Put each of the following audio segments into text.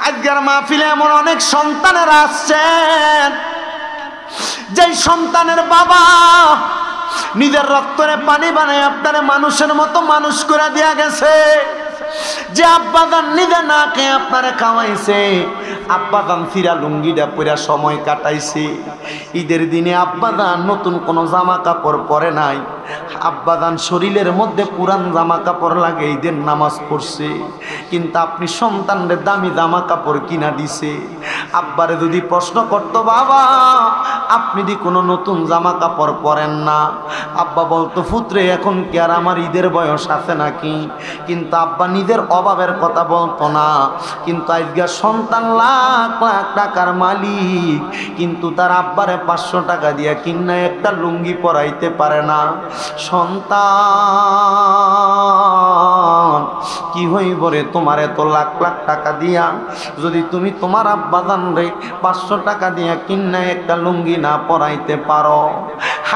আজকের মাহফিলে এমন অনেক সন্তানেরা আসছেন যেই সন্তানের বাবা নিজের রক্তরে পানি বানায় আপনারে মানুষের মতো মানুষ করে দিয়া গেছে, যে আব্বাজান নিজে না খেয়ে আপনারে খাওয়াইছে, আব্বাজান ফিরা লুঙ্গিটা পরে সময় কাটাইছে। ঈদের দিনে আব্বাজান নতুন কোনো জামা কাপড় পরে নাই, আব্বাজান শরীরের মধ্যে পুরান জামা কাপড় লাগে ঈদের নামাজ পড়ছে, কিন্তু আপনি সন্তানদের দামি জামা কাপড় কিনা দিছে। আব্বারে যদি প্রশ্ন করতো, বাবা আপনি দি কোনো নতুন জামা কাপড় পরেন না, আব্বা বলতো, পুত্রে এখন কি আর আমার ঈদের বয়স আছে নাকি? কিন্তু আব্বা নিজের অভাবের কথা বলতো না। কিন্তু আজকে সন্তান লাখ লাখ টাকার মালিক, কিন্তু তার আব্বারে 500 টাকা দিয়া কিনা একটা লুঙ্গি পরাইতে পারে না। সন্তান কি হইব রে তোমার এত লাখ লাখ টাকা দিয়া, যদি তুমি তোমার আব্বাজান রে 500 টাকা দিয়া কিনা একটা লুঙ্গি না পরাইতে পারো।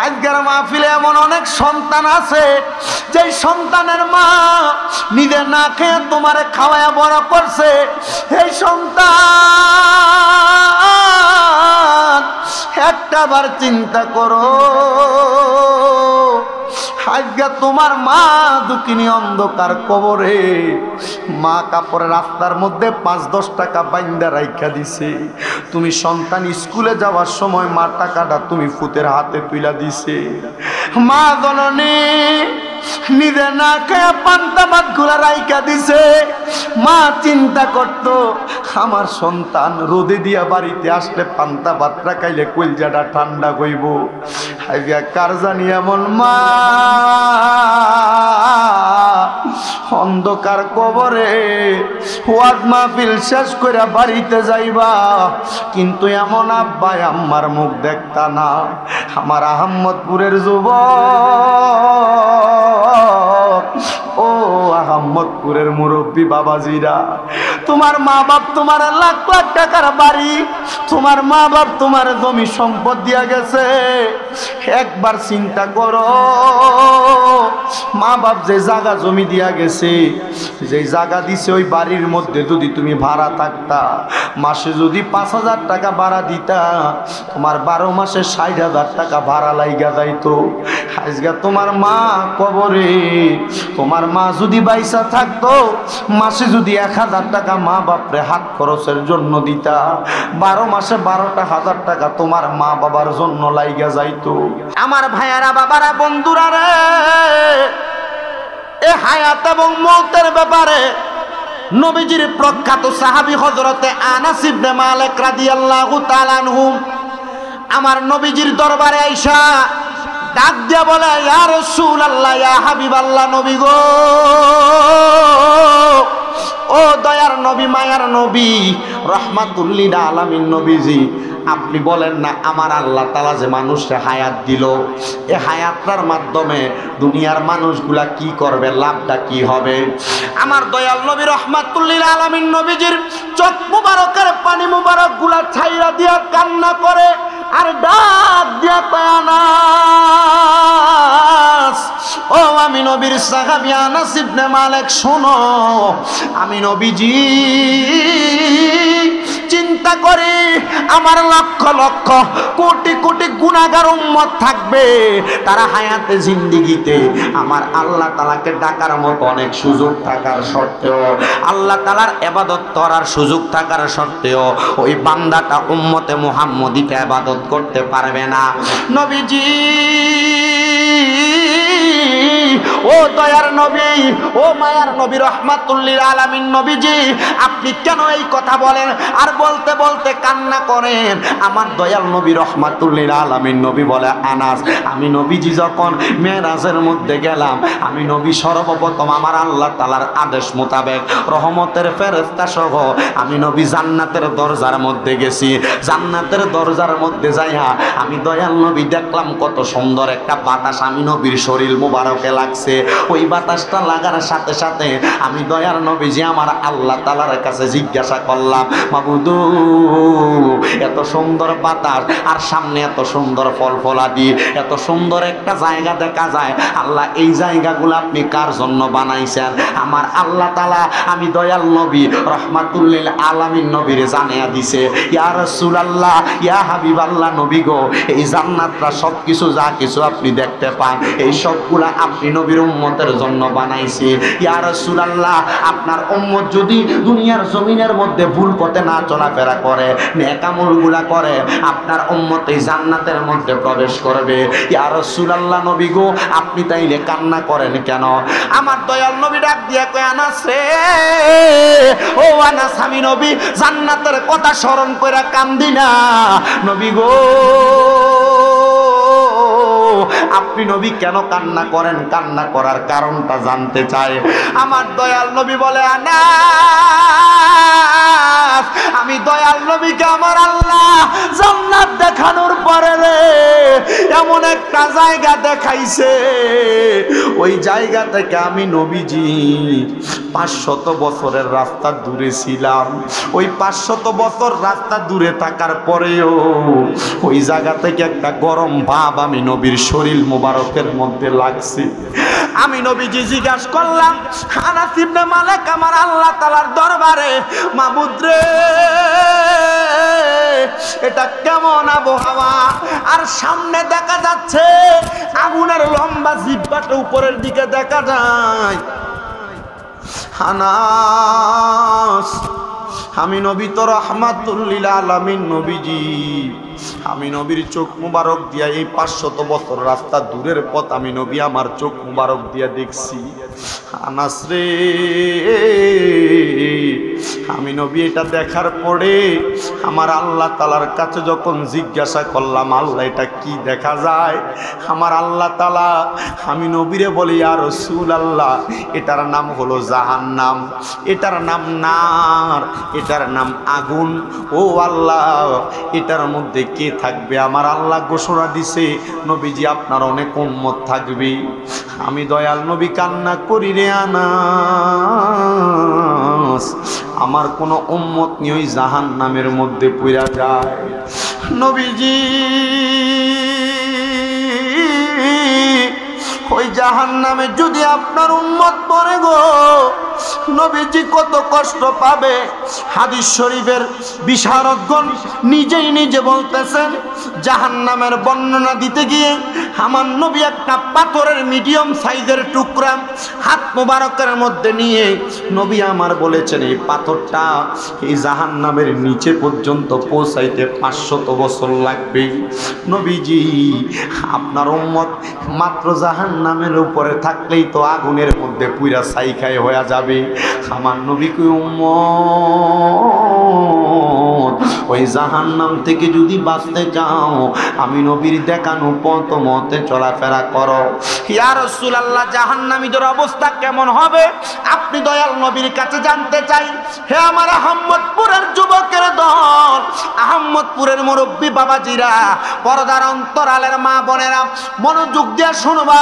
আজকের মাহফিলে এমন অনেক সন্তান আছে যেই সন্তানের মা নিজে না খেয়ে তোমারে খাওয়ায়া বড় করছে। এই সন্তান একটাবার চিন্তা করো, আজকে তোমার মা দুঃখিনী অন্ধকার কবরে, মা কাপড়ের রাস্তার মধ্যে 5-10 টাকা বাইন্দা রাইখা দিছে। তুমি সন্তান স্কুলে যাওয়ার সময় মা টাকাটা তুমি ফুতের হাতে তুইলা দিছে। মা জননী নিজে না খেয়ে পান্তা ভাত গুলা রাইখা দিছে। মা চিন্তা করতো, আমার সন্তান রোদে দিয়া বাড়িতে আসলে পান্তা ভাত রাখাইলে কলজাটা ঠান্ডা কইব। আজকে কার জানি এমন মা অন্ধকার কবরে ওয়াজ মাহফিল শেষ করে বাড়িতে যাইবা, কিন্তু এমন আব্বা আম্মার মুখ দেখতা না। আমার আহম্মদপুরের যুবক, ও আহম্মদপুরের মুরব্বী বাবাজিরা, তোমার মা বাপ তোমার লাখ লাখ টাকার বাড়ি, তোমার মা বাপ তোমার জমি সম্পদ দিয়া গেছে। একবার চিন্তা করো, মা বাপ যে জায়গা জমি দিয়া গেছে, যে জায়গা দিছে, ওই বাড়ির মধ্যে যদি তুমি ভাড়া থাকতা, মাসে যদি 5,000 টাকা ভাড়া দিতা, তোমার 12 মাসে 60,000 টাকা ভাড়া লাইগা যাইতো। আজকে তোমার মা কবরে, তোমার মা যদি বাইসা থাকতো, মাসে যদি 1,000 টাকা মা বাপরে হাত খরচের জন্য দিতা, 12 মাসে 12,000 টাকা তোমার মা বাবার জন্য লাইগা যাইতো। আমার ভাইয়ারা, বাবারা, বন্ধুরা রে, এ হায়াত এবং মওতের ব্যাপারে নবীজির প্রখ্যাত সাহাবী হযরতে আনাস ইবনে মালিক রাদিয়াল্লাহু তাআলা আনহু আমার নবীজির দরবারে আইসা ডাক দিয়া বলে, ইয়া রাসূলুল্লাহ, ইয়া হাবিবাল্লাহ, নবী গো, ও দয়ার নবী, মায়ার নবী, রাহমাতুল লিল আলামিন নবীজি, আপনি বলেন না আমার আল্লাহ তাআলা যে মানুষকে হায়াত দিল, এই হায়াতটার মাধ্যমে দুনিয়ার মানুষগুলা কি করবে, লাভটা কি হবে? আমার দয়াল নবী রাহমাতুল লিল আলামিন নবীজির চোখ মুবারকের পানি মুবারক গুলা ছাইরা দিয়া কান্না করে আর ডাক দিয়া কয়, আনাস, ও আমি নবীর সাহাবী আনাস ইবনে মালিক, শোনো, আমি নবীজি চিন্তা করি আমার লক্ষ লক্ষ কোটি কোটি গুনাহগার উম্মত থাকবে, তারা হায়াতে জিন্দেগিতে আমার আল্লাহ তাআলাকে ডাকার মতো অনেক সুযোগ থাকার সত্ত্বেও, আল্লাহ তাআলার ইবাদত করার সুযোগ থাকার সত্ত্বেও ওই বান্দাটা উম্মতে মুহাম্মদীকে ইবাদত করতে পারবে না। নবীজি, ও দয়ার নবী, ও মায়ার নবী, রাহমাতুল লিল আলামিন নবীজি, আপনি কেন এই কথা বলেন আর বলতে বলতে কান্না করেন? আমার দয়াল নবী রাহমাতুল লিল আলামিন নবী বলে, আনাস, আমি নবীজি যখন মেরাজের মধ্যে গেলাম, আমি নবী সর্বপ্রথম আমার আল্লাহ তাআলার আদেশ মোতাবেক রহমতের ফেরেশতা সহ আমি নবী জান্নাতের দরজার মধ্যে গেছি। জান্নাতের দরজার মধ্যে যাইয়া আমি দয়াল নবী দেখলাম কত সুন্দর একটা বাতাস আমি নবীর শরীর মুবারকে লাগছে। লাগছে। ওই বাতাসটা লাগার সাথে সাথে আমি দয়ার নবীজি আমার আল্লাহ তাআলার কাছে জিজ্ঞাসা করলাম, মাবুদ এত সুন্দর বাতাস আর সামনে এত সুন্দর ফল ফলাদি, এত সুন্দর একটা জায়গা দেখা যায়, আল্লাহ এই জায়গাগুলো আপনি কার জন্য বানাইছেন? আমার আল্লাহ তাআলা আমি দয়াল নবী রহমাতুল লিল আলামিন নবীরে জানিয়ে দিছে, ইয়া রাসূলুল্লাহ ইয়া হাবিবাল্লাহ নবী গো, এই জান্নাতটা সবকিছু যা কিছু আপনি দেখতে পান এই সবগুলা আপনি নবীর উম্মতের জন্য বানাইছি। ইয়া রাসূলুল্লাহ আপনার উম্মত যদি দুনিয়ার জমিনের মধ্যে ভুল পথে না চলাফেরা করে, নেক আমলগুলা করে, আপনার উম্মত এই জান্নাতের মধ্যে প্রবেশ করবে। ইয়া রাসূলুল্লাহ নবী গো আপনি তাইলে কান্না করেন কেন? আমার দয়াল নবী ডাক দিয়া কয়, আনাস রে, ও আনাস আমি নবী জান্নাতের কথা স্মরণ করে কান্দি না নবী গো। আপনি নবী কেন কান্না করেন? কান্না করার কারণটা জানতে চাই। আমার দয়াল নবী বলে, আনাস আমি দয়াল নবীকে আমার আল্লাহ জান্নাত দেখানোর পরে রে এমন একটা জায়গা দেখাইছে, ওই জায়গা থেকে আমি নবীজি 500 বছরের রাস্তা দূরে ছিলাম। ওই 500 বছর রাস্তা দূরে থাকার পরেও ওই জায়গা থেকে একটা গরম ভাব আমি নবীর শরীর মুবারকের মধ্যে লাগছে। আমি নবীজি জিজ্ঞাসা করলাম, আনাস ইবনে মালিক আমার আল্লাহ তাআলার দরবারে, মাবুদ রে এটা কেমন আবহাওয়া? আর সামনে দেখা যাচ্ছে আগুনের লম্বা জিহ্বাটা উপরের দিকে দেখা যায়। আনাস আমি নবী তো রাহমাতুল লিল আলামিন নবীজি, আমি নবীর চোখ মুবারক দিয়া এই 500 বছর রাস্তা দূরের পথ আমি নবী আমার চোখ মুবারক দিয়া দেখছি। আনাস রে আমি নবী এটা দেখার পরে আমার আল্লাহ তাআলার কাছে যখন জিজ্ঞাসা করলাম, আল্লাহ এটা কি দেখা যায়? আমার আল্লাহ তাআলা আমি নবীরে বলি, ইয়া রাসূলুল্লাহ এটার নাম হলো জাহান্নাম, এটার নাম নার, এটার নাম আগুন। ও আল্লাহ এটার মধ্যে কে থাকবে? আমার আল্লাহ ঘোষণা দিছে, নবীজি আপনার অনেক উম্মত থাকবে। আমি দয়াল নবী কান্না করি রে আনাস, আমার কোন উম্মত নিয়ে ওই জাহান্নামের মধ্যে পুরা যায়। নবীজি ওই জাহান্নামে যদি আপনার উম্মত পড়ে গো, নবীজি কত কষ্ট পাবে। হাদিস শরীফের বিশারদগণ নিজেই নিজে বলতেছেন, জাহান্নামের বর্ণনা দিতে গিয়ে আমার নবী একটা পাথরের মিডিয়াম সাইজের টুকরা হাত মোবারকের মধ্যে নিয়ে নবী আমার বলেছেন, এই পাথরটা এই জাহান্নামের নিচে পর্যন্ত পৌঁছাইতে 500 বছর লাগবে। নবীজি আপনার উম্মত মাত্র জাহান্নামের উপরে থাকলেই তো আগুনের মধ্যে পুরা ছাই হয়ে যাবে। আমার নবী কই উম্মত ওই জাহান্নাম থেকে যদি বাঁচতে চাও আমি নবীর দেখানো পথ মতে চলাফেরা করো। ইয়া রাসূলুল্লাহ জাহান্নামীদের অবস্থা কেমন হবে আপনি দয়াল নবীর কাছে জানতে চাই। হে আমার আহমদপুরের যুবকের দল, আহমদপুরের মুরব্বী বাবাজিরা, পর্দার অন্তরালের মা বোনেরা, মনোযোগ দিয়ে শুনবা।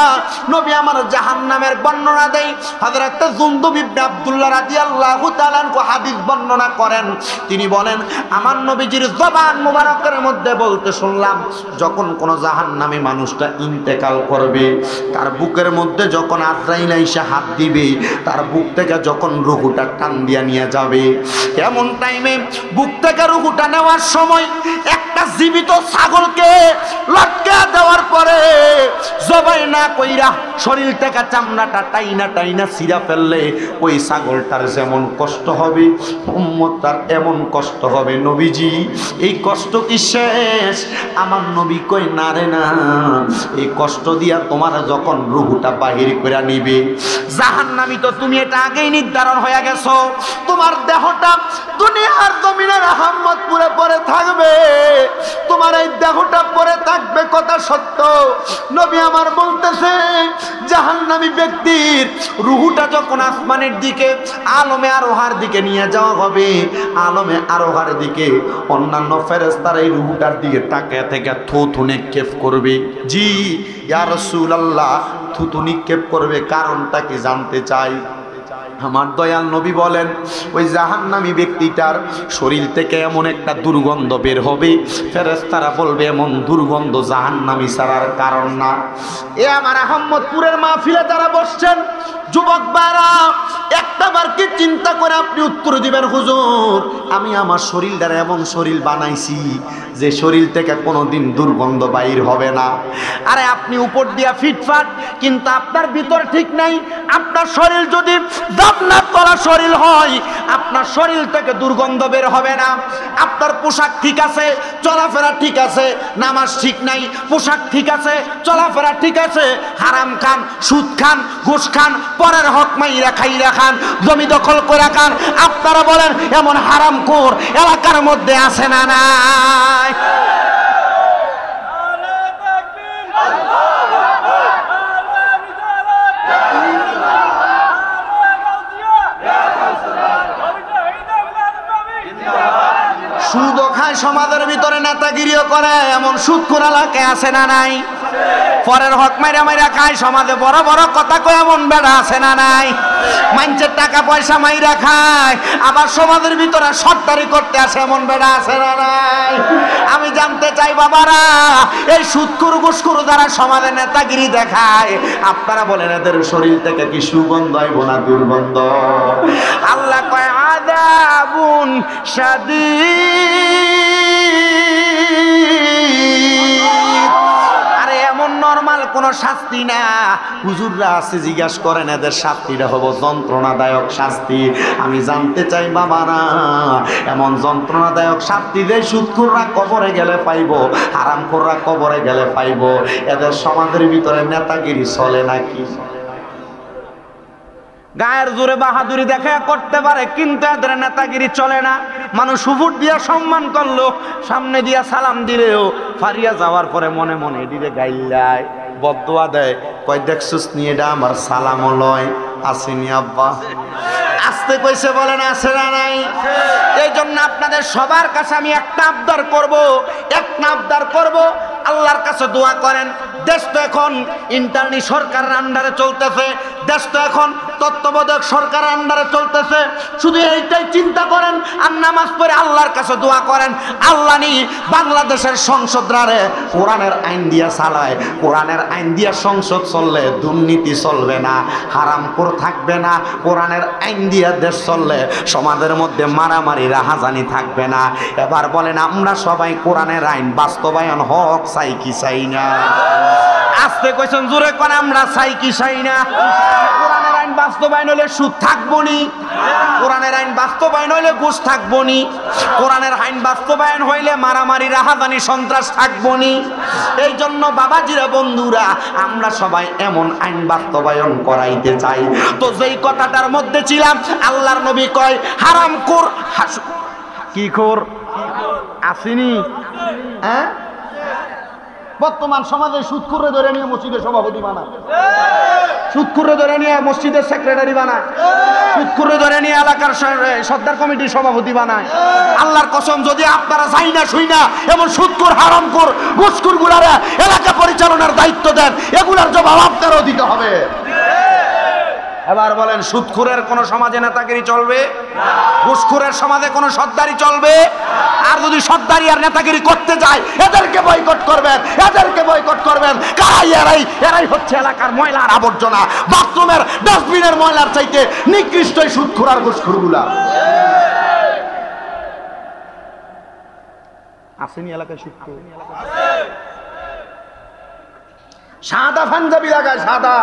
নবী আমার জাহান্নামের বর্ণনা দেই। হযরত জুনদুব ইবনে আব্দুল্লাহ রাদিয়াল্লাহু তাআলা আনহু হাদিস বর্ণনা করেন। তিনি বলেন, আমার নবীজির জবান মুবারকের মধ্যে বলতে শুনলাম, যখন কোন জাহান্নামী মানুষটা ইন্তেকাল করবে, তার বুকের মধ্যে যখন আজরাইল এসে হাত দিবে, তার বুক থেকে যখন রূহটা টান দিয়া নিয়ে যাবে, এমন টাইমে বুক থেকে রূহটা নেওয়ার সময় একটা জীবিত ছাগলকে লটকা দেওয়ার পরে জবাই না কইরা শরীর থেকে চামড়াটা টাইনা টাইনা ছিঁড়া ফেললে ওই ছাগলটার যেমন কষ্ট হবে উম্মতটার এমন কষ্ট হবে। নবীজি এই কষ্ট কি শেষ? আমার নবী কই না রে না, এই কষ্ট দিয়া তোমার যখন রূহটা বাহির করে নিবে, জাহান্নামী তো তুমি এটা আগেই নির্ধারণ হয়ে গেছো, তোমার দেহটা দুনিয়ার জমিনের আহমদপুরে পড়ে থাকবে, তোমার এই দেহটা পড়ে থাকবে, কথা সত্য। নবী আমার বলতেছে, জাহান্নামী ব্যক্তির রূহটা যখন আসমানের দিকে আলমে আরোহার দিকে নিয়ে যাওয়া হবে, আলমে আরোহার দিকে অন্যান্য ফেরেশতারা এই রূহটার দিকে তাকিয়ে থেকে থুথু নিক্ষেপ করবে। জি ইয়া রাসূলুল্লাহ থুতু নিক্ষেপ করবে, কারণটা কি জানতে চাই। আমার দয়াল নবী বলেন ওই জাহান্নামী ব্যক্তিটার শরীর থেকে এমন একটা দুর্গন্ধ বের হবে, ফেরেশতারা বলবে এমন দুর্গন্ধ জাহান্নামী ছাড়ার কারণ না। এ আমার আহম্মদপুরের মাহফিলে যারা বসছেন যুবক বারা, একটাবার কি চিন্তা করে আপনি উত্তর দিবেন, হুজুর আমি আমার শরীরটার এমন শরীর বানাইছি যে শরীর থেকে কোনোদিন দুর্গন্ধ বাইর হবে না। আরে আপনি উপর দিয়া ফিটফাট, কিন্তু আপনার ভিতর ঠিক নাই। আপনার শরীর যদি দাবনার তলা শরীর হয়, আপনার শরীর থেকে দুর্গন্ধ বের হবে না। আপনার পোশাক ঠিক আছে, চলাফেরা ঠিক আছে, নামাজ ঠিক নাই, পোশাক ঠিক আছে, চলাফেরা ঠিক আছে, হারাম খান, সুদ খান, ঘুষ খান, পরের হক মাইরা খাইরা খান, জমি দখল করে খান। আপনারা বলেন এমন হারামখোর এলাকার মধ্যে আছে না নাই? সুদও খায়, সমাজের ভিতরে নেতাগিরিও করে, এমন সুদখোর এলাকায় আছে না নাই? পরের হক মাইরা মাইরা খায়, সমাজে বড় বড় কথা কয় এমন বেড়া আছে না নাই? মানুষের টাকা পয়সা মাইরা খায়, আবার সমাজের ভিতরে সরকারি করতে আসে এমন বেড়া আছে না নাই? আমি জানতে চাই বাবারা, এই সুদখোর ঘুষখোর যারা সমাজে নেতাগিরি দেখায়, আপনারা বলেন এদের শরীর থেকে কি সুগন্ধ হইব না দুর্গন্ধ? আল্লাহ কয় আযাবুন শাদীদ। আরে এমন নরমাল কোন শাস্তি না। হুজুররা আছে জিজ্ঞাসা করেন এদের শাস্তিটা হবো যন্ত্রণাদায়ক শাস্তি। আমি জানতে চাই বাবারা, এমন যন্ত্রণাদায়ক শাস্তি যে সুদখোররা কবরে গেলে পাইব, হারামখোররা কবরে গেলে পাইব। এদের সমাজের ভিতরে নেতাগিরি চলে নাকি? গায়ের জোরে বাহাদুরি দেখা করতে পারে, কিন্তু এদের নেতাগিরি চলে না। মানুষ উপর দিয়া সম্মান করলো, সামনে দিয়া সালাম দিলেও ফারিয়া যাওয়ার পরে মনে মনে এদিকে গাইলায় বদদোয়া দেয়, কয় দেখছুস নিয়ে এটা আমার সালাম লয়। আসেনি আব্বা? আসতে কইছে বলেন আছে না নাই? এই জন্য আপনাদের সবার কাছে আমি একটা আবদার করব, আল্লাহর কাছে দোয়া করেন। দেশ তো এখন ইন্টারনি সরকারের আন্ডারে চলতেছে, দেশ তো এখন তত্ত্বাবধায়ক সরকারের আন্ডারে চলতেছে। শুধু এইটাই চিন্তা করেন আর নামাজ পড়ে আল্লাহর কাছে দোয়া করেন, আল্লাহ নি বাংলাদেশের সংসদরারে কোরআনের আইন দিয়া চালায়। কোরআনের আইন দিয়া সংসদ চললে দুর্নীতি চলবে না, হারামখোর থাকবে না। কোরআনের আইন দিয়া দেশ চললে সমাজের মধ্যে মারামারি রাহাজানি থাকবে না। এবার বলেন আমরা সবাই কোরআনের আইন বাস্তবায়ন হক চাই কি চাই না? আস্তে কইছেন, জোরে কোন আমরা চাই কি চাই না? কোরআনের আইন বাস্তবায়ন হলে সুদ থাকবো নি, কোরআনের আইন বাস্তবায়ন হইলে ঘুষ থাকবো নি, কোরআনের আইন বাস্তবায়ন হইলে মারামারি রাহাজানি সন্ত্রাস থাকবো নি। এই জন্য বাবাজিরা বন্ধুরা, আমরা সবাই এমন আইন বাস্তবায়ন করাইতে চাই। তো যেই কথাটার মধ্যে ছিলাম, আল্লাহর নবী কয় হারামখোর কি খোর আসেনি? হ্যাঁ, বর্তমান সমাজে সুদখোররে ধরে নিয়ে মসজিদের সভাপতি বানায়, সুদখোররে ধরে নিয়ে মসজিদের সেক্রেটারি বানায়, সুদখোররে ধরে নিয়ে এলাকার সর্দার কমিটির সভাপতি বানায়। আল্লাহর কসম, যদি আপনারা চাই না শুই না এমন সুদখোর হারামখোর ঘুষখোর গুলারে এলাকা পরিচালনার দায়িত্ব দেন, এগুলার জবাব আপনারও দিতে হবে। এবার বলেন, সুদখোরের কোন সমাজে নেতাগিরি চলবে? ঘুষখোরের সমাজে কোন সর্দারি চলবে? আর যদি সর্দারি আর নেতাগিরি করতে যায়, এদেরকে বয়কট করবেন, এদেরকে বয়কট করবেন। এরাই হচ্ছে এলাকার ময়লার আবর্জনা, বাথরুমের ডাস্টবিনের ময়লার চাইতে নিকৃষ্ট সুদখোর আর ঘুষখোরগুলা। আসেনি এলাকায় সুদখোর? সাদা পাঞ্জাবি লাগায়, সাদা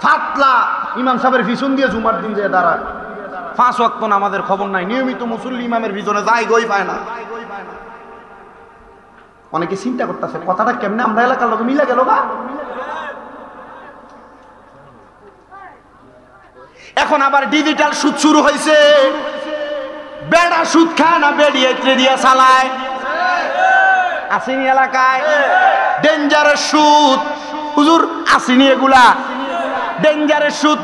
ফাতলা, ইমাম সাহেবের পিছন দিয়ে জুমার দিন যে দাঁড়ায়, 5 ওয়াক্ত নামাজের খবর নাই, নিয়মিত মুসল্লি ইমামের পিছনে যায় গই পায় না। অনেকে চিন্তা করতেছে কথাটা কেমনে আমরা এলাকার লোক মিলে গেল বা। এখন আবার ডিজিটাল সুদ শুরু হয়েছে, বেড়া সুদ খায় না বেড়ি এত্রে দিয়া চালায়। আসেনি এলাকায় ডেঞ্জারের সুদ? হুজুর আসেনি এগুলা ডেঞ্জারের সুদ?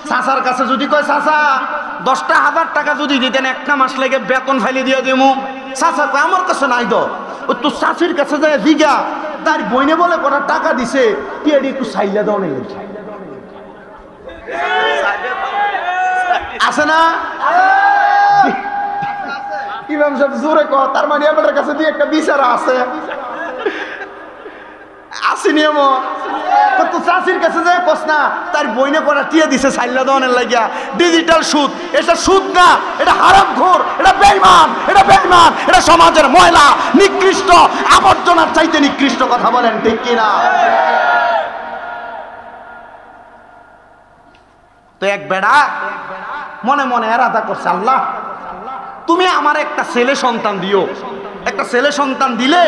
চাচার কাছে যদি কয় চাচা 10,000 টাকা যদি দিতেন একটা মাস লেগে বেতন ফাইলে দিয়ে দেবো, চাচা কয় আমার কাছে নাই। তো চাষির কাছে যায় জিগা তার বইনে বলে কটা টাকা দিছে কি এটি একটু সাইলা দাও নেই আছে না ইমাম সাহেব জোরে কর তার মানে আপনার কাছে দিয়ে একটা বিচারা আছে আসেনি এমন তো চাষির কাছে যে কস না তার বইনে করা টিয়া দিছে সাইলা দনের লাগিয়া ডিজিটাল সুদ এটা সুদ না এটা হারামখোর এটা বেঈমান এটা সমাজের ময়লা নিকৃষ্ট আবর্জনার চাইতে নিকৃষ্ট কথা বলেন ঠিক কিনা তো এক বেড়া মনে মনে এরাদা করছে আল্লাহ তুমি আমার একটা ছেলে সন্তান দিও একটা ছেলে সন্তান দিলে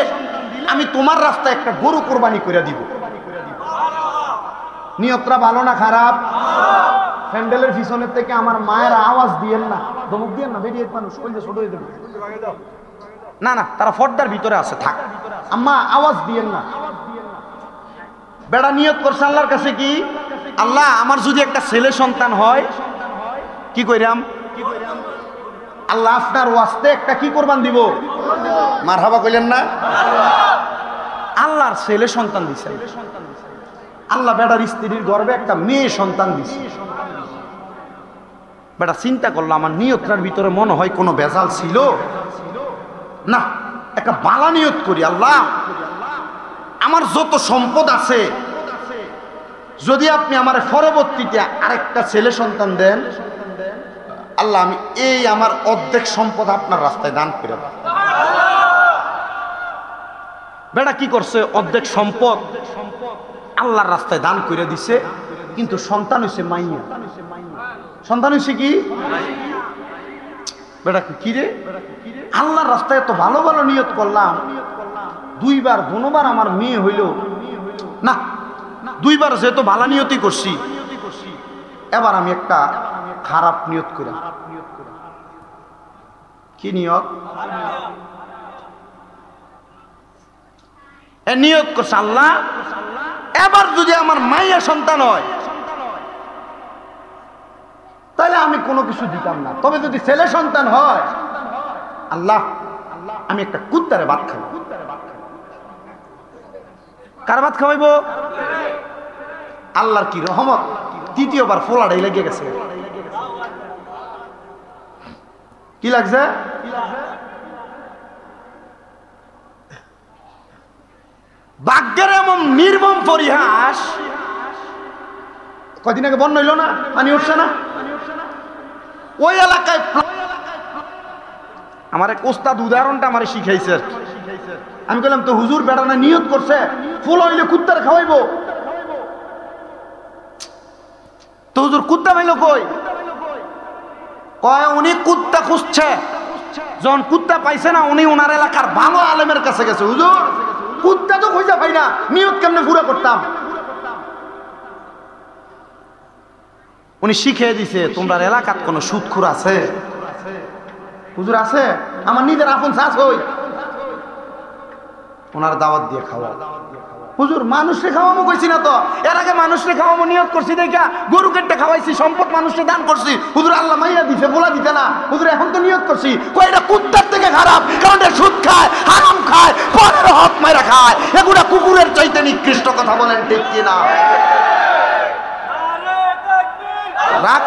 আমি তোমার রাস্তায় একটা গরু কোরবানি করে দিব নিয়তটা ভালো না খারাপ প্যান্ডেলের পিছনের থেকে আমার মায়ের আওয়াজ দিয়েন না ধমক দিয়েন না বেরিয়ে মানুষ কই যে ছোট হয়ে যাবে না না তারা পর্দার ভিতরে আছে থাক আম্মা আওয়াজ দিয়েন না বেড়া নিয়ত করছে আল্লাহর কাছে কি আল্লাহ আমার যদি একটা ছেলে সন্তান হয় কি কইরাম আল্লাহ আপনার ওয়াস্তে একটা কি কোরবান দিব মারহাবা কইলেন না আল্লাহর ছেলে সন্তান দিছে আল্লাহ বেটার স্ত্রীর গর্ভে একটা মেয়ে সন্তান দিছে বেটা চিন্তা করলো আমার নিয়তটার ভিতরে মনে হয় কোনো ভেজাল ছিল না একটা বালা নিয়ত করি আল্লাহ আমার যত সম্পদ আছে যদি আপনি আমার পরবর্তীতে আরেকটা ছেলে সন্তান দেন আল্লাহ আমি এই আমার অর্ধেক সম্পদ আপনার রাস্তায় দান করে দেব বেটা কি করছে অর্ধেক সম্পদ আল্লাহর রাস্তায় দান করে দিছে কিন্তু সন্তান হইছে মাইয়া সন্তান হইছে কি বেটা কি রে আল্লাহর রাস্তায় এত ভালো ভালো নিয়ত করলাম দুইবার দুবার আমার মেয়ে হইল না দুইবার যেহেতু ভালো নিয়তই করছি এবার আমি একটা খারাপ নিয়ত করি কি নিয়ত নিয়ত করছে আল্লাহ এবার যদি আমার মাইয়া সন্তান হয় তাহলে আমি কোনো কিছু দিতাম না তবে যদি ছেলে সন্তান হয় আল্লাহ আমি একটা কুত্তারে ভাত খাবো কার ভাত খাওয়াইব আল্লাহর কি রহমত দ্বিতীয়বার ফোলাটাই লেগে গেছে কি লাগছে ভাগ্যের এমন নির্মম পরিহাস কদিন আগে বন্যা হইল না পানি উঠছে না ওই এলাকায় আমার এক ওস্তাদ উদাহরণটা আমার শিখাইছে আমি বললাম তো হুজুর বেড়ানা নিয়ত করছে ফুল হইলে কুত্তার খাওয়াইবো তো হুজুর কুত্তা পাইল কই কয় উনি কুত্তা খুঁজছে যখন কুত্তা পাইছে না উনি ওনার এলাকার ভালো আলেমের কাছে গেছে হুজুর কুত্তা তো খুঁজে পাই না নিয়ত কেমনে পুরো করতাম উনি শিখিয়ে দিছে তোমরা এলাকাত কোনো সুদখোর আছে হুজুর আছে আমার নিজের আপন শাস হই ওনার দাওয়াত দিয়ে খাওয়া হুজুর মানুষকে খাওয়াবো কইছি না তো এর আগে মানুষকে খাওয়াবো নিয়ত করছি দেখা গরু কেটে খাওয়াইছি সম্পদ মানুষকে দান করছি হুজুর আল্লাহ মাইয়া দিছে বলা দিতে না হুজুর এখন তো নিয়ত করছি কই এটা কুত্তার থেকে খারাপ কারণ এটা সুদ খায় হারাম খায় পরের হক মাইরা খায় এগুলা কুকুরের চাইতে নিকৃষ্ট কথা বলেন ঠিক কি না রাখ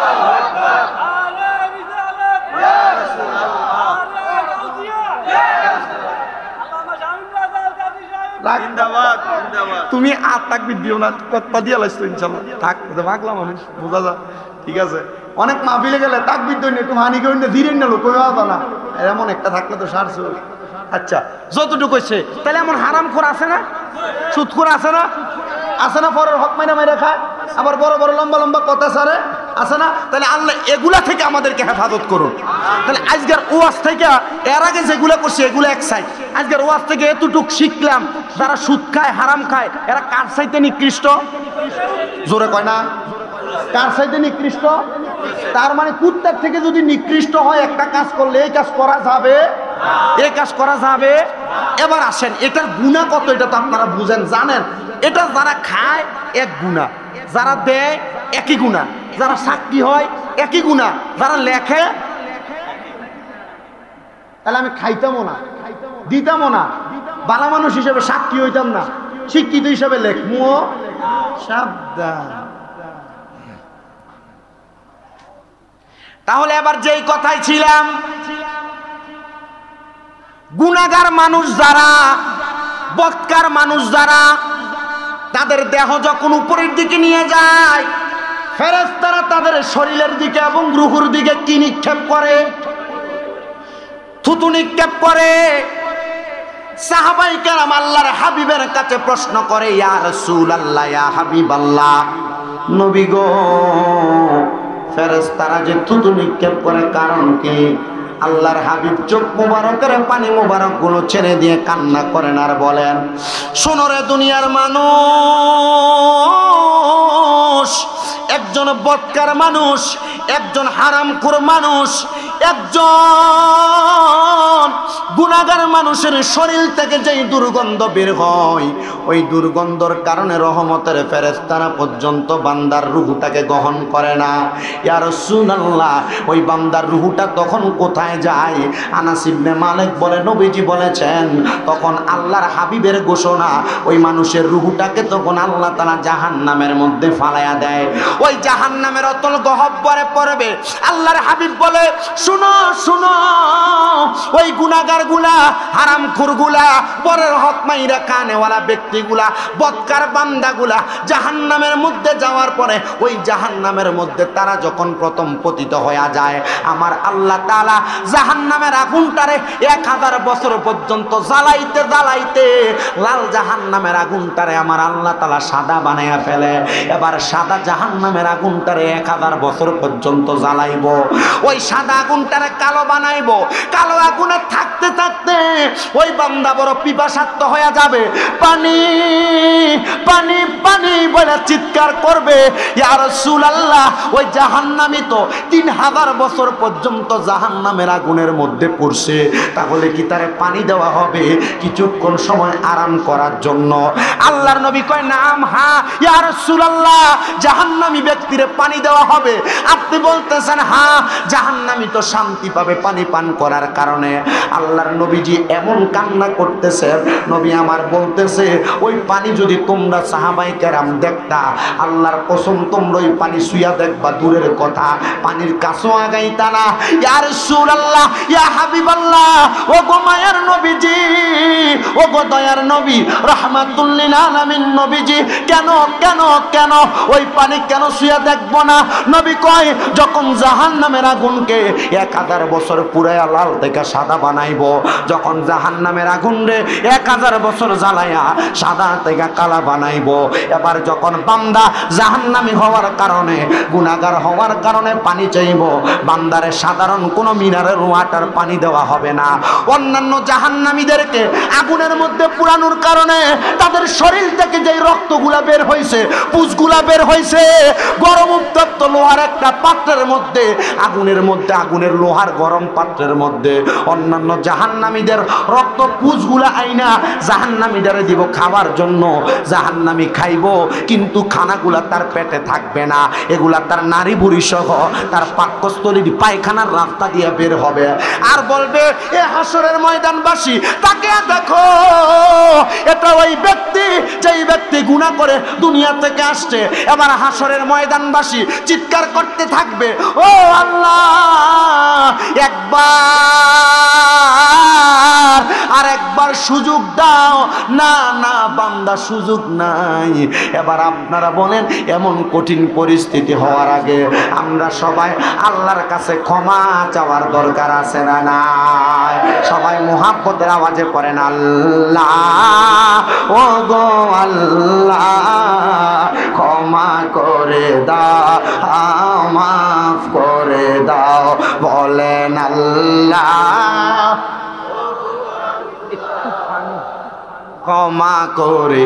তুমি আর তাকবীর দিও না কথা দিয়ে লাইছো ইনশাআল্লাহ থাক ভাগলা মানুষ বোঝা যা ঠিক আছে অনেক মাহফিলে গেলে তাকবীর দই একটু হানি কই না ধীরে না লোক কইবা না এমন একটা থাকলে তো সারছো আচ্ছা যতটুকু কইছে তাহলে এমন হারামখোর আছে না সুদখোর আছে না পরের হক মাইরা খায় আবার বড় বড় লম্বা লম্বা কথা সারে আছে না তাহলে আল্লাহ এগুলা থেকে আমাদেরকে হেফাজত করুন তাহলে আজকের ওয়াজ থেকে এর আগে যেগুলা করছে এগুলো এক সাইড আজকের ওয়াজ থেকে এতটুক শিখলাম যারা সুদ খায় হারাম খায় এরা কার চাইতে নিকৃষ্ট জোরে কয় না কার চাইতে নিকৃষ্ট তার মানে কুত্তার থেকে যদি নিকৃষ্ট হয় একটা কাজ করলে এই কাজ করা যাবে এবার আসেন এটার গুনাহ কত এটা তো আপনারা বুঝেন জানেন এটা যারা খায় এক গুনাহ যারা দেয় একই গুনাহ যারা সাক্ষী হয় একই গুনাহ যারা লেখে তাহলে আমি খাইতামও না দিতামও না ভালো মানুষ হিসেবে সাক্ষী হইতাম না শিক্ষিত হিসাবে লেখমুও সাবধান। তাহলে এবার যেই কথাই ছিলাম, গুনাহগার মানুষ যারা, বদকার মানুষ যারা, তাদের দেহ যখন উপরের দিকে নিয়ে যায়, ফেরেশতারা তাদের শরীরের দিকে এবং রূহের দিকে কি নিক্ষেপ করে? থুতু নিক্ষেপ করে। সাহাবায়ে কেরাম আল্লাহর হাবিবের কাছে প্রশ্ন করে, ইয়া রাসূলুল্লাহ, ইয়া হাবিবাল্লাহ, নবী গো, ফেরেশতারা যে থুতু নিক্ষেপ করে কারণ কি? আল্লাহর হাবিব চোখ মুবারকের পানি মুবারক গুলো ছেড়ে দিয়ে কান্না করেন আর বলেন, শোনো রে দুনিয়ার মানুষ, একজন বদকার মানুষ, একজন হারামখোর মানুষ, একজন গুনাহগার মানুষের শরীর থেকে যেই দুর্গন্ধ বের হয়, ওই দুর্গন্ধর কারণে রহমতের ফেরেশতারা পর্যন্ত বান্দার রূহটাকে গ্রহণ করে না। ইয়া রাসূলুল্লাহ, ওই বান্দার রূহটা তখন কোথায় যায়? আনাস ইবনে মালিক বলে, নবীজি বলেছেন, তখন আল্লাহর হাবিবের ঘোষণা, ওই মানুষের রূহটাকে তখন আল্লাহ তাআলা জাহান্নামের মধ্যে ফালায়া দেয়। ওই জাহান্নামের অতল গহ্বরে পড়বে। আল্লাহর হাবিব বলে, শুনো শুনো, ওই গুনাহগার গুলা, হারামখোর গুলা, পরের হক মাইরা কানেওয়ালা ব্যক্তিগুলা, বদকার বান্দাগুলা জাহান্নামের মধ্যে যাওয়ার পরে, ওই জাহান্নামের মধ্যে তারা যখন প্রথম পতিত হয়ে যায়, আমার আল্লাহ তাআলা জাহান্নামের আগুনটারে 1000 বছর পর্যন্ত জ্বালাইতে জ্বালাইতে লাল জাহান্নামের আগুনটারে আমার আল্লাহ তাআলা সাদা বানায়া ফেলে। এবার সাদা জাহান্নামের আগুনটারে 1000 বছর পর্যন্ত জ্বালাইব, ওই সাদা আগুনটারে কালো বানাইব। কালো আগুনে থাকতে থাকতে ওই বান্দা বড় পিপাসার্ত হয়ে যাবে, পানি পানি পানি বলে চিৎকার করবে, ইয়া রাসূলুল্লাহ, ওই জাহান্নামী তো 3000 বছর পর্যন্ত জাহান্নামের আগুনের মধ্যে পড়ছে, তাহলে কি তারে পানি দেওয়া হবে কিছুক্ষণ সময় আরাম করার জন্য? আল্লাহর নবী কয়, নাম, হ্যাঁ ইয়া রাসূলুল্লাহ, জাহান্নামী ব্যক্তিরে পানি দেওয়া হবে। আপনি বলতেছেন হ্যাঁ, জাহান্নামী তো শান্তি পাবে পানি পান করার কারণে। আল্লাহর নবীজি এমন কান্না করতেছে, নবী আমার বলতেছে, ওই পানি যদি তোমরা সাহাবায়ে কেরাম দেখতা, আল্লাহর কসম তোমরা ওই পানি সুইয়া দেখবা দূরের কথা, পানির কাছেও আগাইতা না। ইয়া রাসূলুল্লাহ, ইয়া হাবিবাল্লাহ, ও গো মায়ার নবীজি, ও গো দয়ার নবী, রাহমাতুল লিল আলামিন নবীজি, কেন কেন কেন ওই পানি কেন সুইয়া দেখবো না? নবী কয়, যখন জাহান্নামের আগুনকে 1000 বছর পুরায়া লাল থেকে সাদা বানাইবো, যখন জাহান্নামের আগুন রে 1000 বছর জ্বালায়া সাদা থেকে কালা বানাইবো, এবার যখন বান্দা জাহান্নামী হওয়ার কারণে, গুনাহগার হওয়ার কারণে পানি চাইবো, বান্দারে সাধারণ কোনো মিনারেল ওয়াটার পানি দেওয়া হবে না। অন্যান্য জাহান্নামীদেরকে আগুনের মধ্যে পুরানোর কারণে তাদের শরীর থেকে যে রক্তগুলা বের হয়েছে, পুঁজগুলা বের হয়েছে, গরম উত্তপ্ত লোহার একটা পাত্রের মধ্যে, আগুনের মধ্যে, আগুনের লোহার গরম পাত্রের মধ্যে অন্যান্য জাহান্নামীদের রক্ত পুঁজগুলা আইনা জাহান্নামীদের দিব খাবার জন্য। জাহান্নামী খাইব, কিন্তু খানাগুলা তার পেটে থাকবে না, এগুলা তার নারী বুড়ি সহ তার পাকস্থলীর পায়খানার রাস্তা দিয়ে বের হবে, আর বলবে, এ হাসরের ময়দানবাসী, তাকে দেখো, এটা ওই ব্যক্তি যেই ব্যক্তি গুনাহ করে দুনিয়া থেকে আসছে। এবার হাসরের ময়দানবাসী চিৎকার করতে থাকবে, ও আল্লাহ, একবার আর একবার সুযোগ দাও। না না বান্দা, সুযোগ নাই। এবার আপনারা বলেন, এমন কঠিন পরিস্থিতি হওয়ার আগে আমরা সবাই আল্লাহর কাছে ক্ষমা চাওয়ার দরকার আছে না নাই? সবাই মুহাব্বতের আওয়াজে পড়েন, আল্লাহ, ও গো আল্লাহ, ক্ষমা করে দাও, মাফ করে দাও, বলেন আল্লাহ, ক্ষমা করে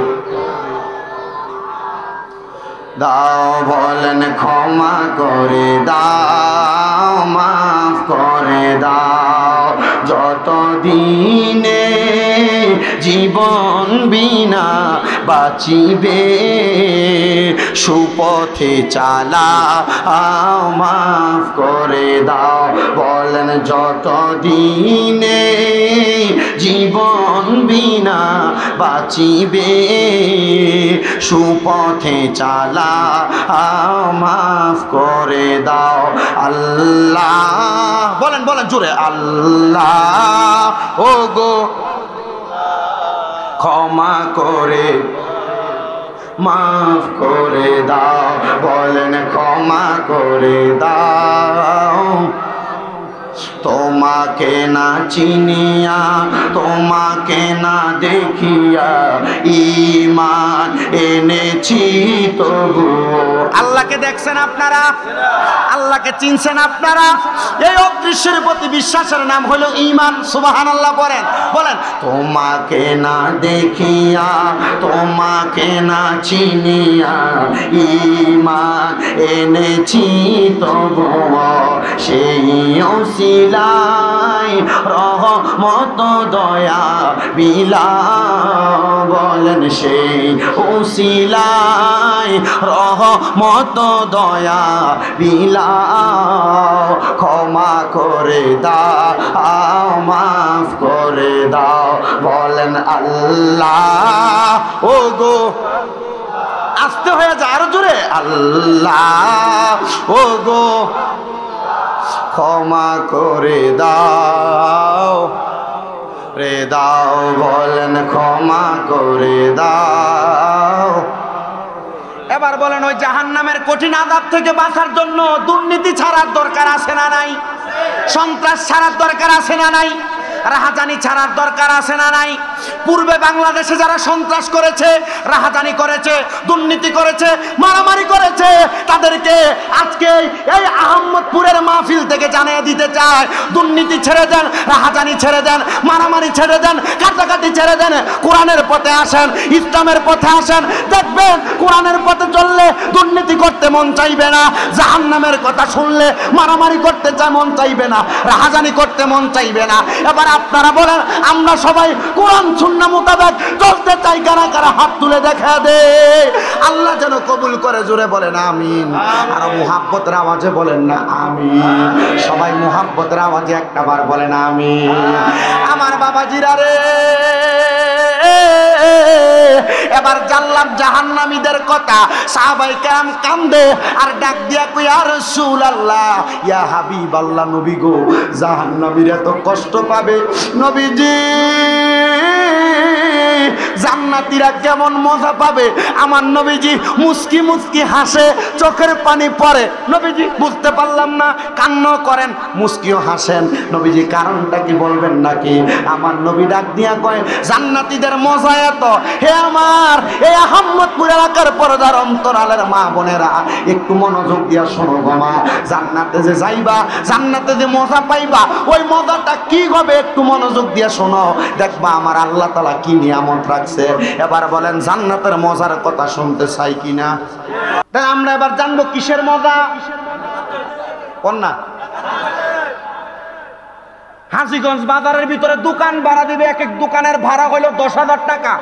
দাও, বলেন ক্ষমা করে দাও, মাফ করে দাও। যতদিনে জীবন বিনা বাঁচিবে, সুপথে চালাও, মাফ করে দাও, বলেন যতদিনে জীবন বিনা বাঁচিবে সুপথে চালা মাফ করে দাও আল্লাহ বলেন বলেন জোরে আল্লাহ ও গো ক্ষমা করে মাফ করে দাও বলেন ক্ষমা করে দাও তোমাকে না চিনিয়া তোমাকে না দেখিয়া ঈমান এনেছি তবু আল্লাহকে দেখছেন আপনারা আল্লাহকে চিনছেন আপনারা এই অদৃশ্যের প্রতি বিশ্বাসের নাম হলো ঈমান সুবহানাল্লাহ বলেন বলেন তোমাকে না দেখিয়া তোমাকে না চিনিয়া ঈমান এনেছি তবু সেই ওসিলাই রহমত দয়া বিলা বলেন সেই ওসিলাই রহমত দয়া বিলা ক্ষমা করে দাও মাফ করে দাও বলেন আল্লাহ ও গো আস্তে হয়ে যায় আরো জোরে আল্লাহ ও গো ক্ষমা করে দাও রে দাও বলেন ক্ষমা করে দাও এবার বলেন ওই জাহান্নামের কঠিন আযাব থেকে বাঁচার জন্য দুর্নীতি ছাড়ার দরকার আছে না নাই সন্ত্রাস ছাড়ার দরকার আছে না নাই রাহাজানি ছাড়ার দরকার আছে না নাই পূর্বে বাংলাদেশে যারা সন্ত্রাস করেছে রাহাজানি করেছে দুর্নীতি করেছে মারামারি করেছে তাদেরকে আজকে এই আহমদপুরের মাহফিল থেকে জানিয়ে দিতে চায় দুর্নীতি ছেড়ে দেন রাহাজানি ছেড়ে দেন মারামারি ছেড়ে দেন কাটাকাটি ছেড়ে দেন কোরআনের পথে আসেন ইসলামের পথে আসেন দেখবেন কোরআনের পথে চললে দুর্নীতি করতে মন চাইবে না জাহান্নামের কথা শুনলে মারামারি করতে চায় মন চাইবে না রাহাজানি করতে মন চাইবে না এবার আপনারা বলেন আমরা সবাই কোরআন সুন্নাহ মোতাবেক চলতে চাই কারা কারা হাত তুলে দেখা দে আল্লাহ যেন কবুল করে জোরে বলেন আমিন আর মুহাব্বতের আওয়াজে বলেন না আমিন সবাই মুহাব্বতের আওয়াজে একটাবার বলেন আমিন আমার বাবাজিরা রে এবার জানলাম জাহান্নামীদের কথা সাহাবায়ে কেরাম কান্দে আর ডাক দিয়া কই ইয়া রাসূলুল্লাহ ইয়া হাবিবাল্লাহ নবী গো জাহান্নামীরা তো কষ্ট পাবে নবীজি জান্নাতীরা কেমন মজা পাবে আমার নবীজি মুস্কি মুস্কি হাসে চোখের পানি পড়ে নবীজি বুঝতে পারলাম না কান্না করেন মুস্কিও হাসেন নবীজি কারণটা কি বলবেন নাকি আমার নবী ডাক দিয়া কয় জান্নাতীদের মজা এত হে আমার এই আহমদপুর এলাকার পর্দার অন্তরালের মা বোনেরা একটু মনোযোগ দিয়া শোনো গো মা জান্নাতে যে যাইবা জান্নাতে যে মজা পাইবা ওই মজাটা কি হবে একটু মনোযোগ দিয়া শোনো দেখবা আমার আল্লাহ তাআলা কি নিয়ামত রাখছে এবার বলেন জান্নাতের মজার কথা শুনতে চাই কিনা তাই আমরা এবার জানবো কিসের মজা কোন না হাজীগঞ্জ বাজারের ভিতরে দোকান ভাড়া দিবে এক এক দোকানের ভাড়া হলো 10,000 টাকা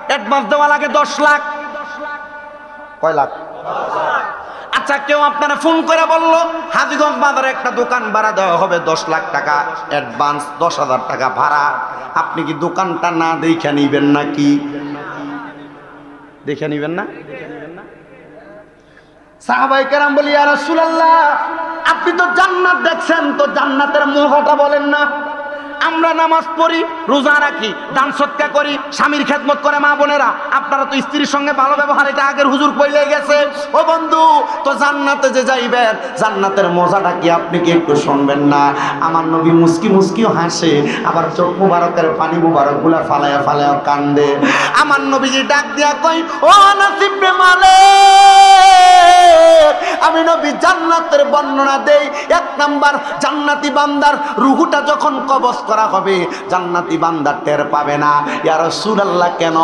অ্যাডভান্স দেওয়া লাগে 10 লাখ কয় লাখ আচ্ছা কেউ আপনারা ফোন করে বলল হাজীগঞ্জ বাজারে একটা দোকান ভাড়া দেওয়া হবে 10 লাখ টাকা অ্যাডভান্স 10,000 টাকা ভাড়া আপনি কি দোকানটা না দেখে নিবেন নাকি দেখে নিবেন না সাহাবায়ে কেরাম বলি ইয়া রাসূলুল্লাহ আপনি তো জান্নাত দেখছেন তো জান্নাতের মোহটা বলেন না আমরা নামাজ পড়ি রোজা রাখি দান সদকা করি স্বামীর খেদমত করে মা বোনেরা আপনারা তো স্ত্রীর সঙ্গে ভালো ব্যবহার এটা আগের হুজুর কইলে গেছে ও বন্ধু তো জান্নাতে যে যাইবেন জান্নাতের মজাটা কি আপনি কি একটু শুনবেন না আমার নবী মুস্কি মুস্কিও হাসে আবার চোখ মুবারকের পানি মুবারকগুলা ফালায়া ফালায়া কান্দে আমার নবীজি ডাক দিয়া কই ও নসিব বে মালিক আমি নবী জান্নাতের বর্ণনা দেই এক নাম্বার জান্নাতি বান্দার রূহটা যখন কবজ করা হবে জান্নাতি বান্দা টের পাবে না ইয়া রাসূলুল্লাহ কেন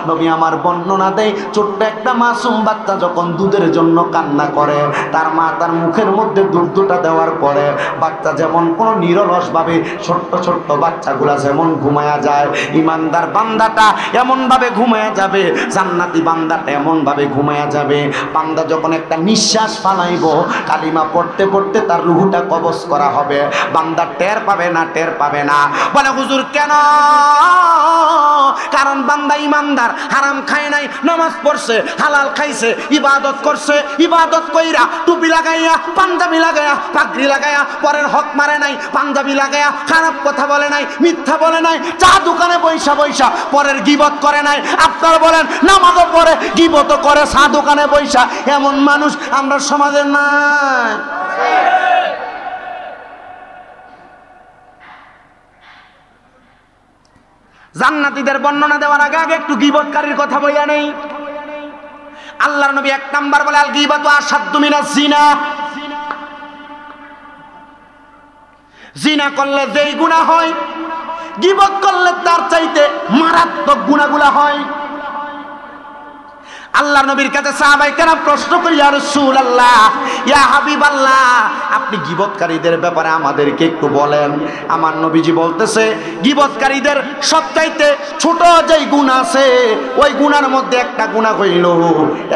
নবী আমার বর্ণনা দেয় ছোট্ট একটা মাসুম বাচ্চা যখন দুধের জন্য কান্না করে তার মা তার মুখের মধ্যে দুধটা দেওয়ার পরে বাচ্চা যেমন কোনো নিরলস ভাবে ছোট্ট ছোট্ট বাচ্চাগুলা যেমন ঘুমায়া যায় ইমানদার বান্দাটা এমন ভাবে ঘুমায়া যাবে জান্নাতি বান্দাটা এমন ভাবে ঘুমায়া যাবে বান্দা যখন একটা নিঃশ্বাস ফালাইব কালিমা পড়তে পড়তে তার রূহটা কবজ করা হবে বান্দা টের পাবে না বলে হুজুর কেন কারণ বান্দা ইমানদার, হারাম খায় নাই, নামাজ পড়ছে, হালাল খাইছে, ইবাদত করছে, ইবাদত কইরা টুপি লাগাইয়া, পাঞ্জাবি লাগাইয়া, পাগড়ি লাগাইয়া, পরের হক মারে নাই, পাঞ্জাবি লাগাইয়া খারাপ কথা বলে নাই, মিথ্যা বলে নাই, চা দোকানে বৈশা বৈশা পরের গীবত করে নাই। আপনারা বলেন নামাজও পড়ে, গীবতও করে, চা দোকানে বৈশা, এমন মানুষ আমরা সমাজে নাই। জান্নাতীদের বর্ণনা দেওয়ার আগে আগে একটু গীবতকারীর কথা বইলা নেই। আল্লাহর নবী 1 নাম্বার বলে আল গীবাতু আশাদ্দু মিনাজ জিনা। জিনা করলে যেই গুনাহ হয়, গীবত করলে তার চাইতে মারাত্মক গুনাহগুলো হয়। আল্লাহর নবীর কাছে সাহাবায়ে কেরাম প্রশ্ন করি, ইয়া রাসূলুল্লাহ, ইয়া হাবিবাল্লাহ, আপনি গীবতকারীদের ব্যাপারে আমাদেরকে একটু বলেন। আমার নবীজি বলতেছে, গীবতকারীদের সবচাইতে ছোট যেই গুনাহ আছে, ওই গুনার মধ্যে একটা গুনাহ হইল,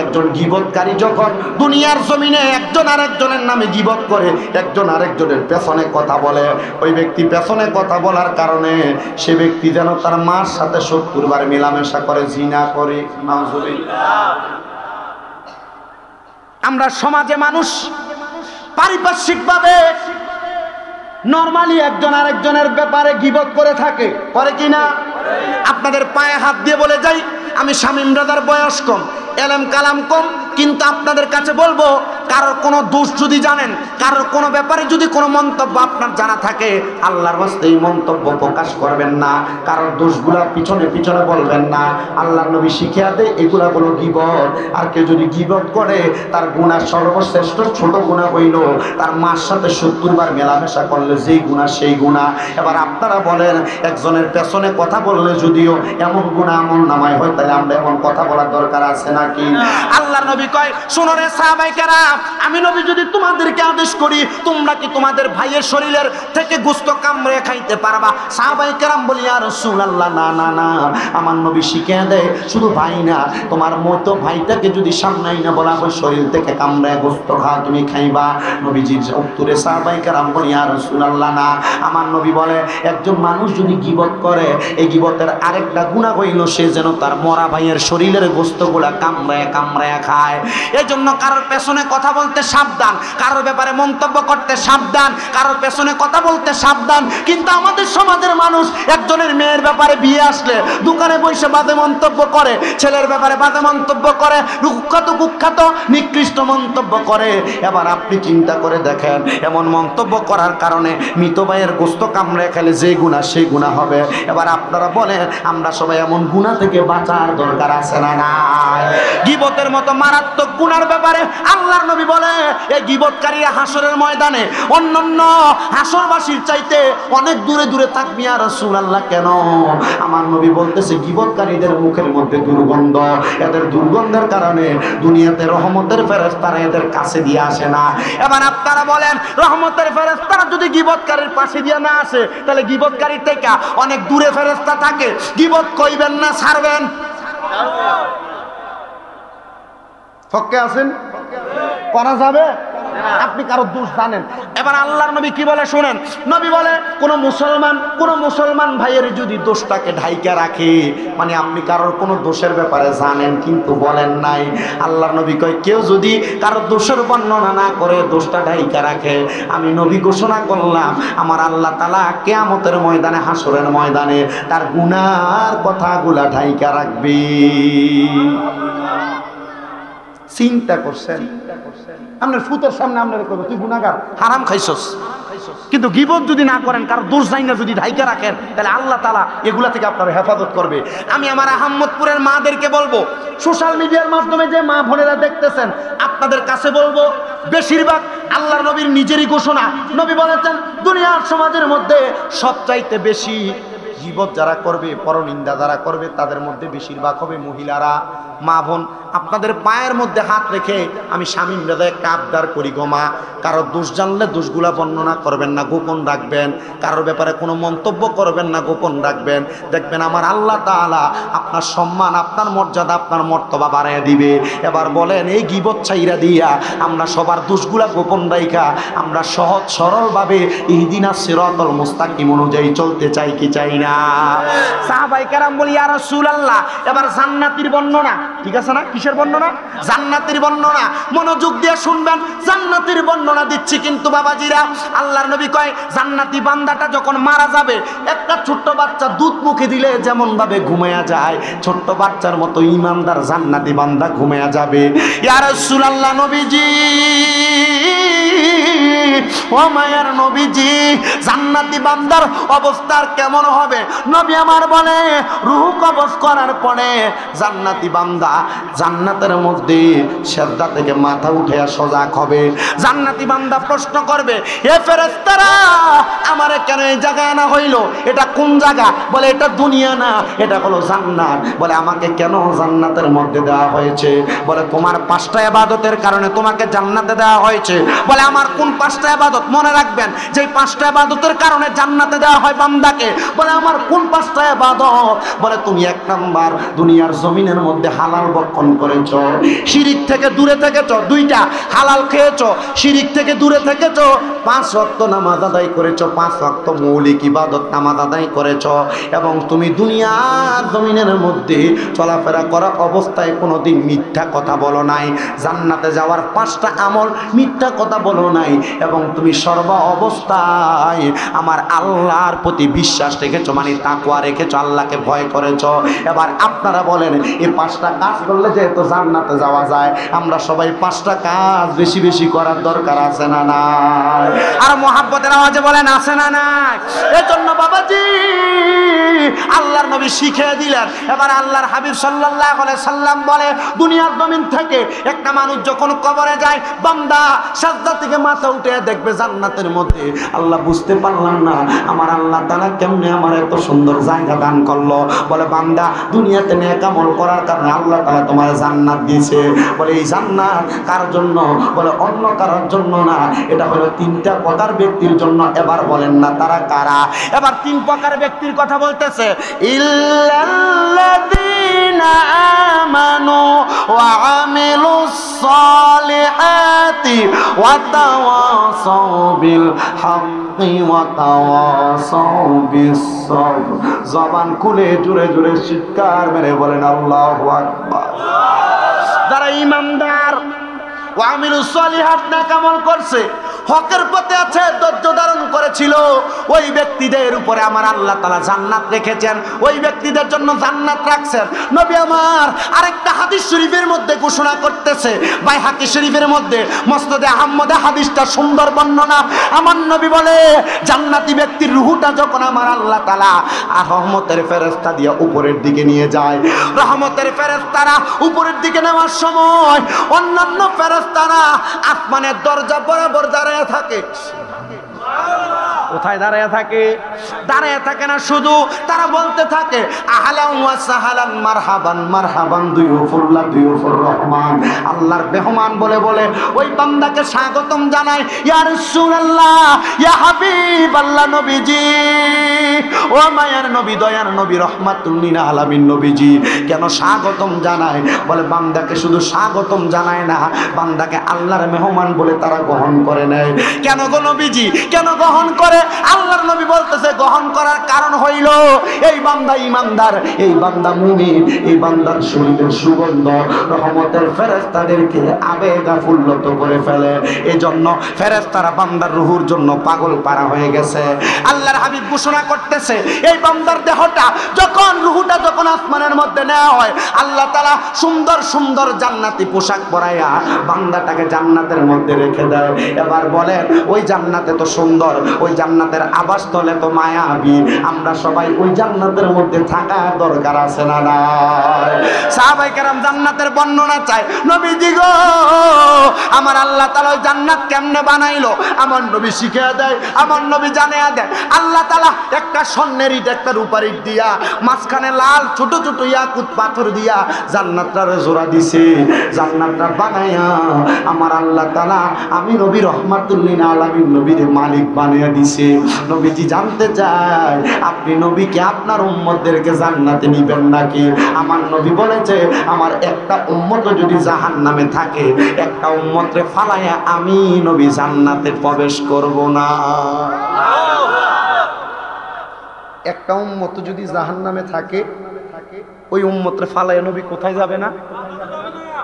একজন গীবতকারী যখন দুনিয়ার জমিনে একজন আরেকজনের নামে গীবত করে, একজন আরেকজনের পেছনে কথা বলে, ওই ব্যক্তি পেছনে কথা বলার কারণে সে ব্যক্তি যেন তার মার সাথে 70 বার মেলামেশা করে, জিনা করে। নাউজুবিল্লাহ। আমরা সমাজে মানুষ পারিপার্শ্বিকভাবে নরমালি একজন আরেকজনের ব্যাপারে গীবত করে থাকে, করে কিনা? আপনাদের পায়ে হাত দিয়ে বলে যাই, আমি শামীম রাজার বয়স কম, এলেম কালাম কম, কিন্তু আপনাদের কাছে বলবো, কারোর কোনো দোষ যদি জানেন, কারোর কোনো ব্যাপারে যদি কোনো মন্তব্য আপনার জানা থাকে, আল্লাহর ওয়াস্তে এই মন্তব্য প্রকাশ করবেন না, কারোর দোষগুলা পিছনে পিছনে বলবেন না। আল্লাহর নবী শিখিয়ে দেয় এগুলা হলো গীবত। আর কেউ যদি গীবত করে, তার গুনাহ সর্বশ্রেষ্ঠ ছোট গুনাহ হইল তার মার সাথে 70 বার মেলামেশা করলে যেই গুনাহ সেই গুনাহ। এবার আপনারা বলেন, একজনের পেছনে কথা বললে যদিও এমন গুনাহ আমল নামায় হয়, তাহলে আমরা এমন কথা বলার দরকার আছে নাকি? আল্লাহর নবী কয়, শোনো রে সাহাবায়ে কেরাম, আমি নবী যদি তোমাদেরকে আদেশ করি, তোমরা কি তোমাদের ভাইয়ের শরীরের থেকে গোশত কামড়ে খাইতে পারবা? সাহাবায়ে কেরাম বলি, ইয়া রাসূলুল্লাহ, না না না, আমার নবী শিখিয়ে দেয় শুধু ভাই না, তোমার মতো ভাইটাকে যদি সামনেই না বলা হয় শরীর থেকে কামড়ে গোশত খা, তুমি খাইবা? নবীজির উত্তরে সাহাবায়ে কেরাম বলি, ইয়া রাসূলুল্লাহ, না। আমার নবী বলে, একজন মানুষ যদি গীবত করে, এই গীবতের আরেকটা গুনাহ হইল সে যেন তার মরা ভাইয়ের শরীরের গোশতগুলা কামড়ে কামড়ে খায়। এই জন্য কারোর পেছনে কথা বলতে সাবধান, কারোর ব্যাপারে মন্তব্য করতে সাবধান, কারোর পেছনে কথা বলতে সাবধান। কিন্তু আমাদের সমাজের মানুষ একজনের মেয়ের ব্যাপারে বিয়ে আসলে দোকানে বসে বাজে মন্তব্য করে, ছেলের ব্যাপারে বাজে মন্তব্য করে, কুখ্যাত নিকৃষ্ট মন্তব্য করে। এবার আপনি চিন্তা করে দেখেন, এমন মন্তব্য করার কারণে মৃত ভাইয়ের গোশত কামড়ে খেলে যে গুনাহ সেই গুনাহ হবে। এবার আপনারা বলেন, আমরা সবাই এমন গুনাহ থেকে বাঁচার দরকার আছে না নাই? গীবতের মতো মারাত্মক গুনার ব্যাপারে আল্লাহর নবী বলে, এই গীবতকারীরা হাসরের ময়দানে অন্যান্য হাসরবাসীর চাইতে অনেক দূরে দূরে থাকবে। ইয়া রাসূলুল্লাহ, কেন? আমার নবী বলতেছে, গীবতকারীদের মুখের মধ্যে দুর্গন্ধ, এদের দুর্গন্ধের কারণে দুনিয়াতে রহমতের ফেরেশতারা এদের কাছে দিয়ে আসে না। এবার আপনারা বলেন, রহমতের ফেরেশতারা যদি গীবতকারীর পাশে দিয়ে না আসে, তাহলে গীবতকারীর থেকে অনেক দূরে ফেরেশতা থাকে, গীবত কইবেন না ছাড়বেন? হকে আছেন, করা যাবে? আপনি কারো দোষ জানেন। এবার আল্লাহর নবী কি বলে শুনেন। নবী বলে, কোন মুসলমান ভাইয়ের যদি দোষটাকে ঢাইকা রাখে, মানে আপনি কারোর কোনো দোষের ব্যাপারে জানেন কিন্তু বলেন নাই, আল্লাহর নবী কয়, কেউ যদি কারোর দোষের বর্ণনা না করে দোষটা ঢাইকা রাখে, আমি নবী ঘোষণা করলাম, আমার আল্লাহ তাআলা কিয়ামতের ময়দানে, হাসরের ময়দানে তার গুনার কথাগুলা ঢাইকা রাখবে। চিন্তা করছেন? আপনার ফুতের সামনে আপনার কইব, তুই গুনাহগার, হারাম খাইছস। কিন্তু গীবত যদি না করেন, কারো দোষ জানি না যদি ঢাইকা রাখেন, তাহলে আল্লাহ তাআলা এগুলা থেকে আপনার হেফাজত করবে। আমি আমার আহমদপুরের মাদেরকে বলবো, সোশ্যাল মিডিয়ার মাধ্যমে যে মা বোনেরা দেখতেছেন, আপনাদের কাছে বলবো, বেশিরভাগ আল্লাহর নবীর নিজেরই ঘোষণা। নবী বলেছেন, দুনিয়ার সমাজের মধ্যে সবচাইতে বেশি গীবত যারা করবে, পরনিন্দা যারা করবে, তাদের মধ্যে বেশিরভাগ হবে মহিলারা। মা বোন, আপনাদের পায়ের মধ্যে হাত রেখে আমি শামীম রাজা একটা আবদার করি গো মা, কারোর দোষ জানলে দোষগুলা বর্ণনা করবেন না, গোপন রাখবেন। কারোর ব্যাপারে কোনো মন্তব্য করবেন না, গোপন রাখবেন। দেখবেন আমার আল্লাহ তাআলা আপনার সম্মান, আপনার মর্যাদা, আপনার মর্তবা বাড়াইয়া দিবে। এবার বলেন, এই গীবত ছাইরা দিয়া আমরা সবার দোষগুলা গোপন রাইখা আমরা সহজ সরলভাবে ইহদিনাস সিরাতাল মুস্তাকিম অনুযায়ী চলতে চাই কি চাই না? না? সাহাবায়ে কেরাম বলি ইয়া রাসূলুল্লাহ, এবার জান্নাতীর বর্ণনা, ঠিক আছে না? কিসের বর্ণনা? জান্নাতীর বর্ণনা। মনোযোগ দিয়ে শুনবেন, জান্নাতীর বর্ণনা দিচ্ছি কিন্তু বাবাজিরা। আল্লাহর নবী কয় জান্নাতি বান্দাটা যখন মারা যাবে, একটা ছোট্ট বাচ্চা দুধ মুখে দিলে যেমন ভাবে ঘুমায়া যায়, ছোট্ট বাচ্চার মতো ইমানদার জান্নাতি বান্দা ঘুমায়া যাবে। ইয়া রাসূলুল্লাহ নবীজি, ও মায়ার নবীজি, জান্নাতি বান্দার অবস্থার কেমন হবে? নবী আমার বলে রূহ কবজ করার পরে জান্নাতি বান্দা জান্নাতের মধ্যে সেজদা থেকে মাথা উঠে সোজা হবে। জান্নাতি বান্দা প্রশ্ন করবে, এ ফেরেশতারা, আমারে কেন এই জায়গায় আনা হইল? এটা কোন জায়গা? বলে এটা দুনিয়া না, এটা হলো জান্নাত। বলে আমাকে কেন জান্নাতের মধ্যে দেওয়া হয়েছে? বলে তোমার 5টা ইবাদতের কারণে তোমাকে জান্নাতে দেওয়া হয়েছে। বলে আমার কোন 5টা ইবাদত? মনে রাখবেন যে 5টা ইবাদতের কারণে জান্নাতে দেওয়া হয় বান্দাকে। বলে আমার কোন 5টা ইবাদত? বলে তুমি 1 নাম্বার দুনিয়ার জমিনের মধ্যে হালাল ভক্ষণ করেছো, শিরিক থেকে দূরে থেকেছো, 2টা হালাল খেয়েছো, শিরিক থেকে দূরে থেকেছো, 5 ওয়াক্ত নামাজ আদায় করেছো, 5 ওয়াক্ত মৌলিক ইবাদত নামাজ আদায় করেছো, এবং তুমি দুনিয়ার জমিনের মধ্যে চলাফেরা করা অবস্থায় কোনোদিন মিথ্যা কথা বলো নাই। জান্নাতে যাওয়ার 5টা আমল, মিথ্যা কথা বলো নাই, এবং তুমি সর্ব অবস্থায় আমার আল্লাহর প্রতি বিশ্বাস রেখেছো, মানে তাকওয়া রেখেছো, আল্লাহকে ভয় করেছো। এবার আপনারা বলেন এই 5টা কাজ করলে যেহেতু জান্নাতে যাওয়া যায়, আমরা সবাই 5টা কাজ বেশি বেশি করার দরকার আছে না নাই? আর মহাব্বতের আওয়াজে বলেন আছে না নাই? এজন্য বাবাজি আল্লাহর নবী শিখিয়ে দিলেন। এবার আল্লাহর হাবিব সাল্লাল্লাহু আলাইহি সাল্লাম বলে দুনিয়ার জমিন থেকে একটা মানুষ যখন কবরে যায়, বান্দা সাজদা থেকে মাথা উঠে দেখবে জান্নাতের মধ্যে। আল্লাহ বুঝতে পারলাম না আমার আল্লাহ তাআলা কেমনে আমার এত সুন্দর জায়গা দান করলো। বলে বান্দা দুনিয়াতে নেক আমল করার কারণে আল্লাহ তাআলা তোমার জান্নাত দিয়েছে। বলে এই জান্নাত কার জন্য? বলে অন্য কারোর জন্য না, এটা হলো 3টা প্রকার ব্যক্তির জন্য। এবার বলেন না তারা কারা? এবার 3 প্রকার ব্যক্তির কথা বলতেছে, ইল্লাল্লাযীনা আমানু ওয়া আমিলুস সালিহাতি ওয়া তাওয়াসাউ বিল হাক্কি ওয়া তাওয়াসাউ বিস সবর। জবান খুলে জোরে জোরে চিৎকার মেরে বলেন আল্লাহু আকবার। যারা ঈমানদার ওয়া আমিলুস সালিহাত নেক আমল করছে, হকের পথে আছে, ধৈর্য ধারণ করেছিল, ওই ব্যক্তিদের উপরে আমার আল্লাহ তাআলা জান্নাত রেখেছেন, ওই ব্যক্তিদের জন্য জান্নাত রাখছেন। নবী আমার আরেকটা হাদিস শরীফের মধ্যে ঘোষণা করতেছে, বাইহাকি শরীফের মধ্যে মুসনাদে আহমদে হাদিসটা সুন্দর বর্ণনা। আমার নবী বলে জান্নাতি ব্যক্তির রূহটা যখন আমার আল্লাহ তাআলা আর রহমতের ফেরেশতা দিয়ে উপরের দিকে নিয়ে যায়, রহমতের ফেরেশতারা উপরের দিকে নেওয়ার সময় অন্যান্য ফেরেশতারা আসমানের দরজা বরাবর দাঁড়ায় থাকে। কোথায় দাঁড়ায় থাকে? দাঁড়ায় থাকে না, শুধু তারা বলতে থাকে আহলান ওয়া সাহলান মারহাবান মারহাবান দুয়ুফুল্লাহ দুয়ুফুর রহমান। আল্লাহর মেহমান বলে বলে ওই বান্দাকে স্বাগতম জানায়, ইয়া রাসূলুল্লাহ, ইয়া হাবিবাল্লাহ নবীজি, ও মায়ার নবী, দয়ার নবী, রহমাতুল লিল আলামিন নবীজি। কেন স্বাগতম জানায়? বলে বান্দাকে শুধু স্বাগতম জানায় না, বান্দাকে আল্লাহর মেহমান বলে তারা গ্রহণ করে নেয়। কেন গো নবীজি, কেন গ্রহণ করে? আল্লাহর নবী বলতেছে গ্রহণ করার কারণ হইল এই বান্দা ঈমানদার, এই বান্দা মুমিন, এই বান্দার শরীরের সুগন্ধ রহমতের ফেরেশতাদেরকে আবেগ আপ্লুত করে ফেলে। এজন্য ফেরেশতারা বান্দার রূহের জন্য পাগল পারা হয়ে গেছে। আল্লাহর হাবিব ঘোষণা করতেছে এই বান্দার দেহটা যখন, রূহটা যখন আসমানের মধ্যে নেওয়া হয়, আল্লাহ তাআলা সুন্দর সুন্দর জান্নাতি পোশাক পরাইয়া বান্দাটাকে জান্নাতের মধ্যে রেখে দেয়। এবার বলেন ওই জান্নাতে তো সুন্দর, ওই জান্নাতের আবাসস্থলে তো মায়াবী, আমরা সবাই ওই জান্নাতের মধ্যে থাকার দরকার আছে না নাই? সাহাবায়ে কেরাম জান্নাতের বর্ণনা চায়, নবীজি গো আমার আল্লাহ তাআলা ওই জান্নাত কেমনে বানাইলো? আমার নবী শিখিয়ে দেয়, আমার নবী জানিয়ে দেয়। আল্লাহ তাআলা একটা স্বর্ণের ইট, একটা রূপার ইট দিয়া, মাঝখানে লাল ছোট ছোট ইয়াকুত পাথর দিয়া জান্নাতটারে জোড়া দিছে। জান্নাতটা বানাইয়া আমার আল্লাহ তাআলা আমি নবী রহমাতুল লিল আলামিন নবীর মালিক বানিয়ে দিছে। নবীজি জানতে চায় আপনি নবীকে আপনার উম্মতদেরকে জান্নাতে নিবেন নাকি? আমার নবী বলেছে আমার একটা উম্মত যদি জাহান্নামে থাকে, একটা উম্মতরে ফালাইয়া আমি নবী জান্নাতে প্রবেশ করব না। একটা উম্মত যদি জাহান্নামে থাকে ওই উম্মতরে ফালায় নবী কোথায় যাবে না?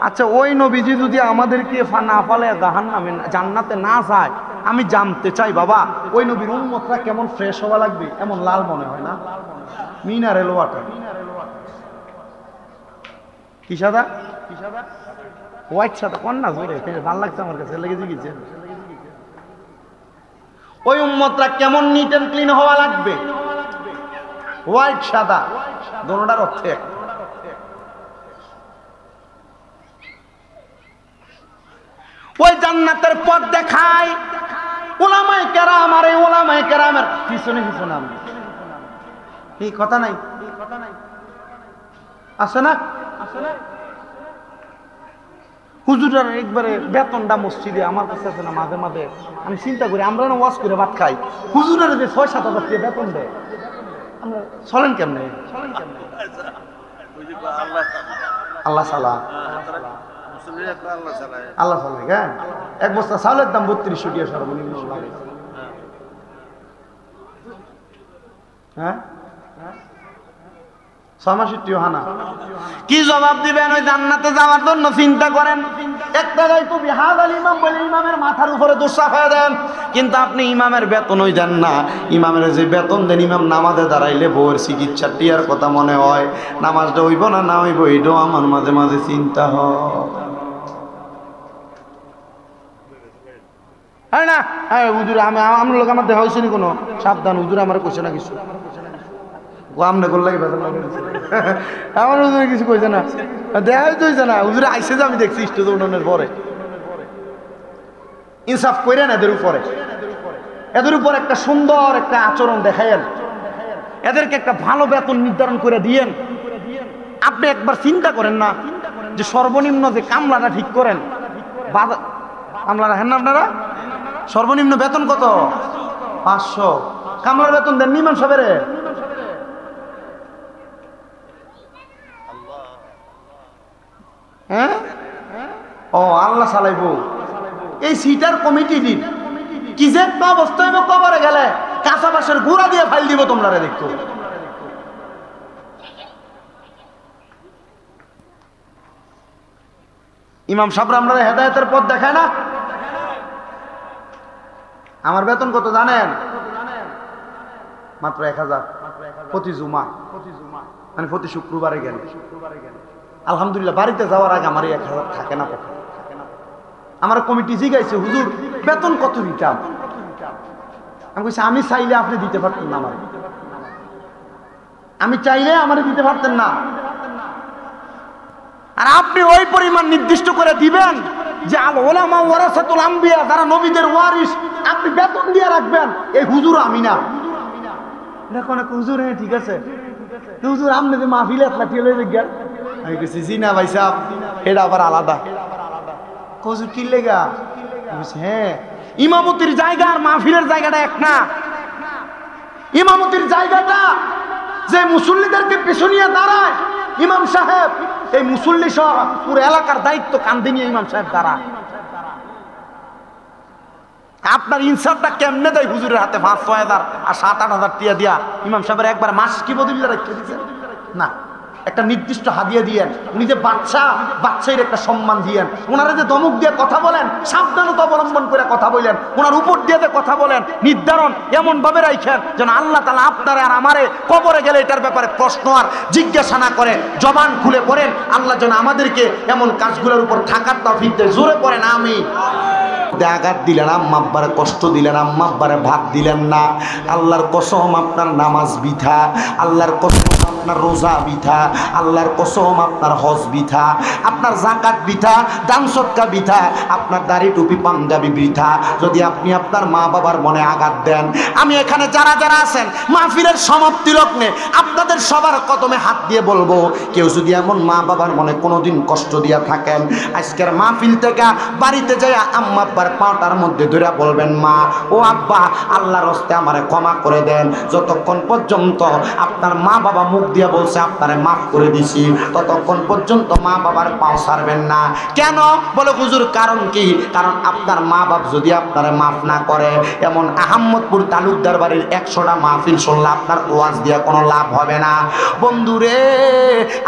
আচ্ছা ওই নবীজি যদি আমাদেরকে না ফালায় জাহান্নামে জান্নাতে না যায়, আমি জানতে চাই বাবা ওই নবীর উম্মতরা কেমন ফ্রেশ হওয়া লাগবে? এমন লাল মনে হয় না? Mineral water. কি সাদা? হোয়াইট সাদা কোন না জোরে ভালো লাগছে আমার কাছে, লেগে গেছে। ওই উম্মতরা কেমন নিট এন্ড ক্লিন হওয়া লাগবে? হোয়াইট সাদা দোনোটার অর্থে। ওই জান্নাতের পথ দেখায় উলামায়ে কেরাম, আর এই উলামায়ে কেরামের পিছনে পিছনে আমরা এই কথা নাই আছে না? হুজুরের একবারে বেতনটা মসজিদে আমার কাছে আছে না, মাঝে মাঝে আমি চিন্তা করি আমরা না ওয়াজ করে ভাত খাই, হুজুরের যে 6-7 হাজার টাকা বেতন দেয়, আমরা চলেন কেমনে? আল্লাহ সালা আল্লাহ সালা। হ্যাঁ, এক বস্তা চাউলের দাম 3200 টাকা সর্বনিম্ন লাগে। হ্যাঁ, 6 মাসের টিহানা কি জবাব দিবেন? ওই জান্নাতে যাওয়ার জন্য চিন্তা করেন, একটা গায়তো বিহাদ আল ইমাম বলে ইমামের মাথার উপরে দোষা হয়ে দেন, কিন্তু আপনি ইমামের বেতন ওই দেন না। ইমামের যে বেতন দেন, ইমাম নামাজে দাঁড়াইলে বউয়ের চিকিৎসার টিয়ার কথা মনে হয়, নামাজটা হইব না না হইব এটাও আমার মাঝে মাঝে চিন্তা হয় না? হ্যাঁ হুজুর আমি আমার লোক আমার দেখা হয়েছে নি কোনো, সাবধান হুজুর আমার কইছে না কিছু, আমনে করলে আমার হুজুরে কিছু কইছে না, দেখা হইছে না হুজুরে আইসে যে আমি দেখছি স্টেজ উন্নয়নের পরে। ইনসাফ করেন এদের উপর একটা সুন্দর একটা আচরণ দেখায়েন, এদেরকে একটা ভালো বেতন নির্ধারণ করে দিয়েন। আপনি একবার চিন্তা করেন না যে সর্বনিম্ন যে কামলাটা ঠিক করেন, কামলারা হেন না আপনারা, সর্বনিম্ন বেতন কত? 500। কামলার বেতন দেন ইমাম সাহেবের। হ্যাঁ, ও আল্লাহ চালাইবো এই সিটার কমিটি দিন কি যে একটা অবস্থা হইব, কবরে গেলে কাঁচা বাঁশের গুঁড়া দিয়ে ফাইল দিব তোমরা দেখতো। ইমাম সাহেবরা আমরা হেদায়েতের পথ দেখায় না? আমার বেতন কত জানেন? মাত্র 1000 প্রতি জুমা, মানে প্রতি শুক্রবারে গেলে। আলহামদুলিল্লাহ বাড়িতে যাওয়ার আগে আমার 1000 থাকে না। আমার কমিটি জিজ্ঞাসা, হুজুর বেতন কত দিতাম? আমি বলছি আমি চাইলে আপনি দিতে পারতেন না, আমার আমি চাইলে আমার দিতে পারতেন না, আর আপনি ওই পরিমাণ নির্দিষ্ট করে দিবেন যে আল উলামা ওয়ারাসাতুল আম্বিয়া, যারা নবীদের ওয়ারিস, আপনি বেতন দিয়ে রাখবেন। এই হুজুর আমি না, দেখো না হুজুর, হ্যাঁ ঠিক আছে হুজুর আপনি যে মাহফিলে লাঠিয়ে গেল। আমি বলছি জি না ভাই সাহেব, এটা আবার আলাদা। হুজুর কি লেগা? হ্যাঁ, ইমামতির জায়গা আর মাহফিলের জায়গাটা এক না। ইমামতির জায়গাটা যে মুসল্লিদেরকে পিছু নিয়ে দাঁড়ায় ইমাম সাহেব, এই মুসল্লি সহ পুরো এলাকার দায়িত্ব কাঁধে নিয়ে ইমাম সাহেব দাঁড়ায়। আপনার ইনসাফটা কেমনে দেয়? হুজুরের হাতে 5-6 হাজার আর 7-8 হাজার টিয়া দিয়া ইমাম সাহেবের একবার মাস কি বদলিয়ে রেখে দিচ্ছেন না? একটা নির্দিষ্ট হাদিয়া দিয়েন। উনি যে বাচ্চার একটা সম্মান দিয়েন। ওনারা যে দমক দিয়ে কথা বলেন, সাবধানতা অবলম্বন করে কথা বলেন, ওনার উপর দিয়ে যে কথা বলেন, নির্ধারণ এমন ভাবে রাখেন যেন আল্লাহ তাআলা আপনারে আর আমারে কবরে গেলে এটার ব্যাপারে প্রশ্ন আর জিজ্ঞাসা না করে, জবান খুলে পড়েন। আল্লাহ যেন আমাদেরকে এমন কাজগুলোর উপর থাকার তৌফিক দেয়। জোরে পড়েন আমিন। আঘাত দিলেন, আম্মা আব্বারে কষ্ট দিলেন, আম্মা আব্বারে ভাত দিলেন না। আল্লাহর কসম আপনার নামাজ বৃথা, আল্লাহর কসম আপনার রোজা বৃথা, আল্লাহর কসম আপনার হজ বৃথা, আপনার যাকাত বৃথা, দান সদকা বৃথা, আপনার দাড়ি টুপি পাঞ্জাবি বৃথা, যদি আপনি আপনার মা বাবার মনে আঘাত দেন। আমি এখানে যারা যারা আছেন মাহফিলের সমাপ্তি লগ্নে আপনাদের সবার কদমে হাত দিয়ে বলবো, কেউ যদি এমন মা বাবার মনে কোনোদিন কষ্ট দিয়া থাকেন, আজকের মাহফিল থেকে বাড়িতে যায় আম্মা আব্বার পাটার মধ্যে ধরে বলবেন, মা ও আব্বা, আল্লাহর হস্তে আমারে ক্ষমা করে দেন। যতক্ষণ পর্যন্ত আপনার মা বাবা মুখ দিয়ে বলছে আপনারে মাফ করে দিছি, ততক্ষণ পর্যন্ত মা বাবার পাও ছাড়বেন না। কেন? বলে হুজুর কারণ কি? কারণ আপনার মা বাপ যদি আপনারে মাফ না করে, এমন আহম্মদপুর তালুকদার বাড়ির 100টা মাহফিল শুনলে আপনার ওয়াজ দিয়া কোনো লাভ হবে না। বন্ধুরে,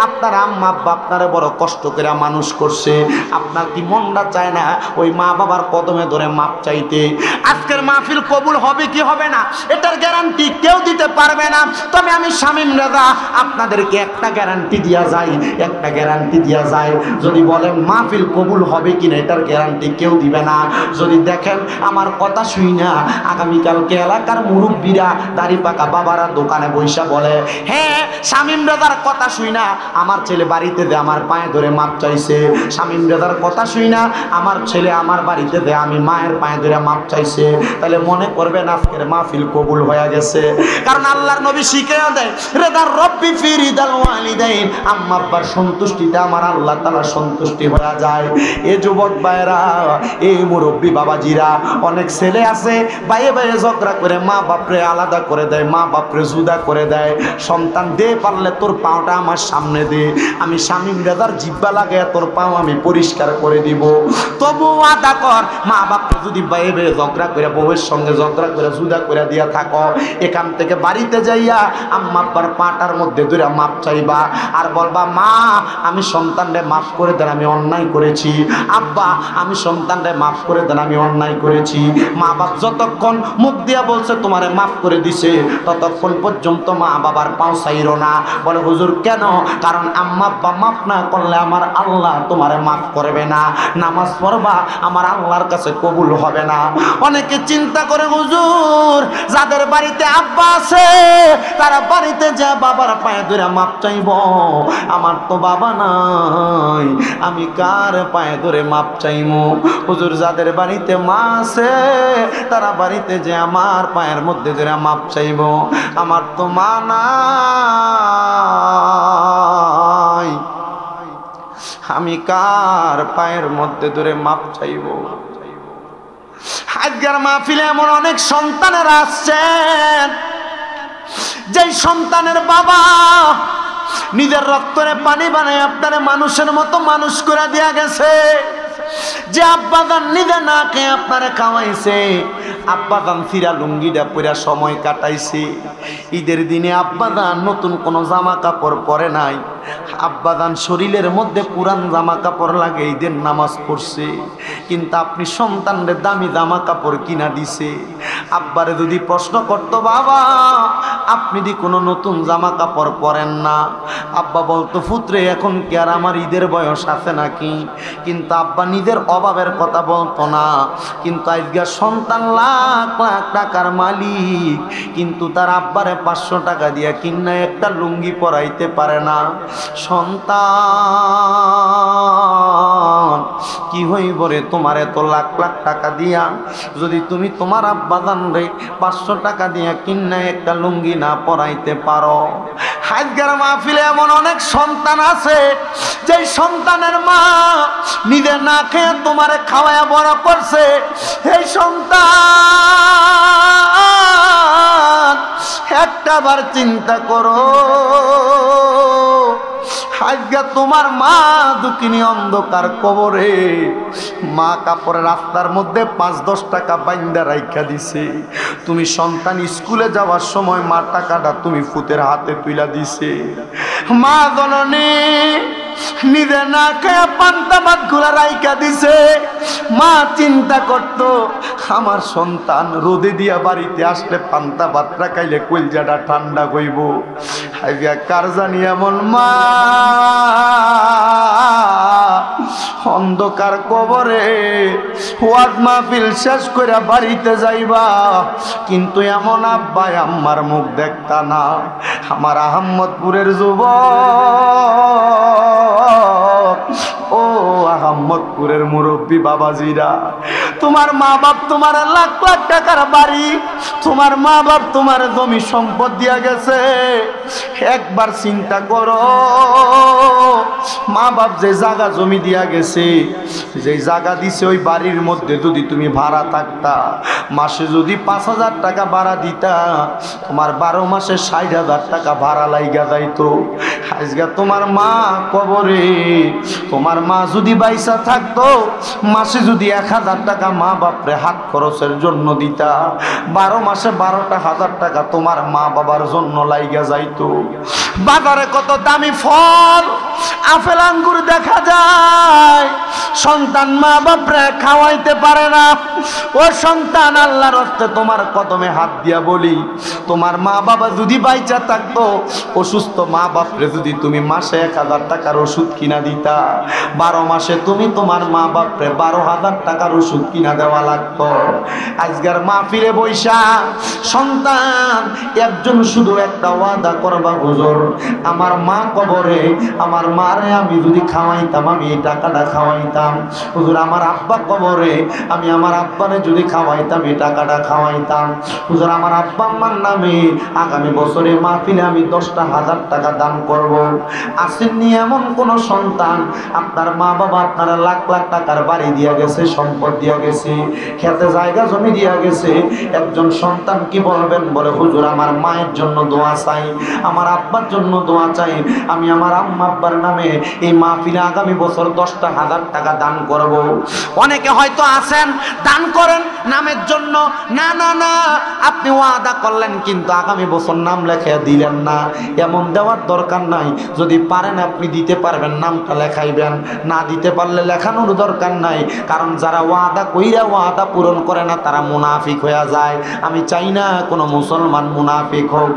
আপনার আম্মা আব্বা আপনারে বড় কষ্ট করে মানুষ করছে, আপনার কি মনটা চায় না ওই মা বাবার কদমে ধরে মাপ চাইতে? আজকের মাহফিল কবুল হবে কি হবে না এটার গ্যারান্টি কেউ দিতে পারবে না। তবে আমি শামীম রেজা আপনাদেরকে একটা গ্যারান্টি দিয়া যায়, একটা গ্যারান্টি দিয়া যায়। যদি বলেন মাহফিল কবুল হবে কিনা, এটার গ্যারান্টি কেউ দিবে না। যদি দেখেন আমার কথা শুই না আগামীকালকে এলাকার মুরব্বীরা দাড়ি পাকা বাবারা দোকানে বৈশা বলে, হ্যাঁ শামীম রেজার কথা শুই না আমার ছেলে বাড়িতে দে আমার পায়ে ধরে মাপ চাইছে, শামীম রেজার কথা শুই না আমার ছেলে আমার বাড়িতে দে আমি মায়ের পায়ে ধরে মাপ চাইছে, তাহলে মনে করবেন আজকের মাহফিল কবুল হয়ে গেছে। কারণ আল্লাহর নবী শিখিয়ে দেয়, রেদার রব্বি ফি রিদাল ওয়ালিদাইন, আম্মা আব্বার সন্তুষ্টিতে আমার আল্লাহ তাআলা সন্তুষ্টি হয়ে যায়। এ যুবক ভাইরা, এই মুরব্বী বাবাজিরা, অনেক ছেলে আছে বাইরে বাইরে ঝগড়া করে মা বাপরে আলাদা করে দেয়, মা বাপরে জুদা করে দেয়। সন্তান দে পারলে তোর পাওটা আমার সামনে দে, আমি শামীম রেজার জিব্বা লাগে তোর পাও আমি পরিষ্কার করে দিব। তবু আদা কর, মা বাপরে যদি বাইরে বাইরে ঝগড়া করে বউয়ের সঙ্গে ঝগড়া করে জুদা করে দিয়া থাকো, এখান থেকে বাড়িতে যাইয়া আম্মা আব্বার পাটার মধ্যে ধরে মাপ চাইবা আর বলবা, মা আমি সন্তানরে মাফ করে দেন আমি অন্যায় করেছি, আব্বা আমি সন্তানরে মাফ করে দেন আমি অন্যায় করেছি। মা বাপ যতক্ষণ মুখ দিয়া বলছে তোমারে মাফ করে দিছে, ততক্ষণ পর্যন্ত মা বাবার পাও ছাইরো না। বলে হুজুর কেন? কারণ আম্মা আব্বা মাফ না করলে আমার আল্লাহ তোমারে মাফ করবে না, নামাজ পড়বা আমার আল্লাহর কাছে কবুল হবে না। অনেকে চিন্তা করে হুজুর যাদের বাড়িতে আব্বা আছে তারা বাড়িতে যা বাবার পায়ে ধরে মাপ চাইব, আমার তো বাবা নাই আমি কার পায়ে ধরে মাপ চাইবো? হুজুর যাদের বাড়িতে মা আছে তারা বাড়িতে যে আমার পায়ের মধ্যে ধরে মাপ চাইব, আমার তো মা নাই আমি কার পায়ের মধ্যে ধরে মাপ চাইব? আজকের মাহফিলে এমন অনেক সন্তানেরা আসছেন যেই সন্তানের বাবা নিজের রক্তরে পানি বানায় আপনারে মানুষের মতো মানুষ করে দিয়া গেছে, যে আব্বাজান নিজে না খেয়ে আপনারে খাওয়াইছে, আব্বাজান ফিরা লুঙ্গিটা পরে সময় কাটাইছে, ঈদের দিনে আব্বাজান নতুন কোনো জামা কাপড় পরে নাই, আব্বাজান শরীরের মধ্যে পুরান জামা কাপড় লাগে ঈদের নামাজ পড়ছে, কিন্তু আপনি সন্তানদের দামি জামা কাপড় কিনা দিছে। আব্বারে যদি প্রশ্ন করতো, বাবা আপনি দি কোনো নতুন জামা কাপড় পরেন না, আব্বা বলতো, পুত্রে এখন কি আর আমার ঈদের বয়স আছে নাকি? কিন্তু আব্বা নিজের অভাবের কথা বলতো না। কিন্তু আজকে সন্তান লাখ লাখ টাকার মালিক, কিন্তু তার আব্বারে 500 টাকা দিয়া কিনা একটা লুঙ্গি পরাইতে পারে না। সন্তান কি হইব রে তোমার এত লাখ লাখ টাকা দিয়া, যদি তুমি তোমার আব্বাজান রে 500 টাকা দিয়া কিনা একটা লুঙ্গি না পরাইতে পারো? আজকের মাহফিলে এমন অনেক সন্তান আছে যেই সন্তানের মা নিজে না খেয়ে তোমারে খাওয়ায়া বড় করছে, এই সন্তান একটাবার চিন্তা করো, আজকে তোমার মা দুঃখিনী অন্ধকার কবরে, মা কাপড়ের রাস্তার মধ্যে 5-10 টাকা বাইন্দা রাইখা দিছে, তুমি সন্তান স্কুলে যাওয়ার সময় মা টাকাটা তুমি ফুতের হাতে তুইলা দিছে। মা জননী নিজে না খেয়ে পান্তা ভাত গুলা রাইখা দিছে, মা চিন্তা করতো আমার সন্তান রোদে দিয়া বাড়িতে আসলে পান্তা ভাত রাখাইলে কলজাটা ঠান্ডা হইব। আইয়া কার জানি এমন মা অন্ধকার কবরে ওয়াজ মাহফিল শেষ করে বাড়িতে যাইবা, কিন্তু এমন আব্বা আম্মার মুখ দেখতা না। আমার আহম্মদপুরের যুবক, ও আহম্মদপুরের মুরব্বী বাবাজিরা, তোমার মা বাপ তোমার লাখ লাখ টাকার বাড়ি, তোমার মা বাপ তোমার জমি সম্পদ দিয়া গেছে, একবার চিন্তা করো মা বাপ যে জায়গা জমি দিয়া গেছে যেই জায়গা দিছে ওই বাড়ির মধ্যে যদি তুমি ভাড়া থাকতা, মাসে যদি 5,000 টাকা ভাড়া দিতা, তোমার 12 মাসে 60,000 টাকা ভাড়া লাইগা যাইতো। আজকে তোমার মা কবরে, তোমার মা যদি বাইসা থাকতো, মাসে যদি 1,000 টাকা মা বাপরে হাত খরচের জন্য দিতা, 12 মাসে 12,000 টাকা তোমার মা বাবার জন্য লাইগা যাইতো। বাজারে কত দামি ফল আপেল আঙ্গুর দেখা যায়, সন্তান মা বাপরে খাওয়াইতে পারে না। ও সন্তান, আল্লাহর রাস্তে তোমার কদমে হাত দিয়া বলি, তোমার মা বাবা যদি বাইচা থাকতো, অসুস্থ মা বাপরে যদি তুমি মাসে 1,000 টাকার ওষুধ কিনা দিতা, 12 মাসে তুমি তোমার মা বাপরে 12,000 টাকার ওষুধ কিনা দেওয়া লাগতো। আজকের মাহফিলে বৈশা সন্তান একজন শুধু একটা ওয়াদা করবা, হুজুর আমার মা কবরে, আমার মারে আমি যদি খাওয়াইতাম, আমি এই টাকাটা খাওয়াইতাম। হুজুর আমার আব্বা কবরে, আমি আমার আব্বারে যদি খাওয়াইতাম, এই টাকাটা খাওয়াইতাম। হুজুর আমার আব্বা আম্মার নামে আগামী বছরে মাহফিলে আমি 10,000 টাকা দান করব। আসেননি এমন কোন সন্তান, আপনার মা বাবা আপনারা লাখ লাখ টাকার বাড়ি দিয়া গেছে, সম্পদ দিয়া গেছে, খেতে জায়গা জমি দিয়া গেছে, একজন সন্তান কি বলবেন? বলে হুজুর আমার মায়ের জন্য দোয়া চাই, আমার আব্বার জন্য দোয়া চাই, আমি আমার আম্মা আব্বার নামে এই মাহফিলে আগামী বছর 10,000 টাকা দান করব। অনেকে হয়তো আছেন দান করেন নামের জন্য, না না না, আপনি ওয়াদা করলেন কিন্তু আগামী বছর নাম লেখা দিলেন না, এমন দেওয়ার দরকার নাই। যদি পারেন আপনি দিতে পারবেন, নামটা লেখাইবেন, না দিতে পারলে লেখানোর দরকার নাই। কারণ যারা ওয়াদা কইরা ওয়াদা পূরণ করে না, তারা মুনাফিক হয়ে যায়। আমি চাই না কোনো মুসলমান মুনাফিক হোক।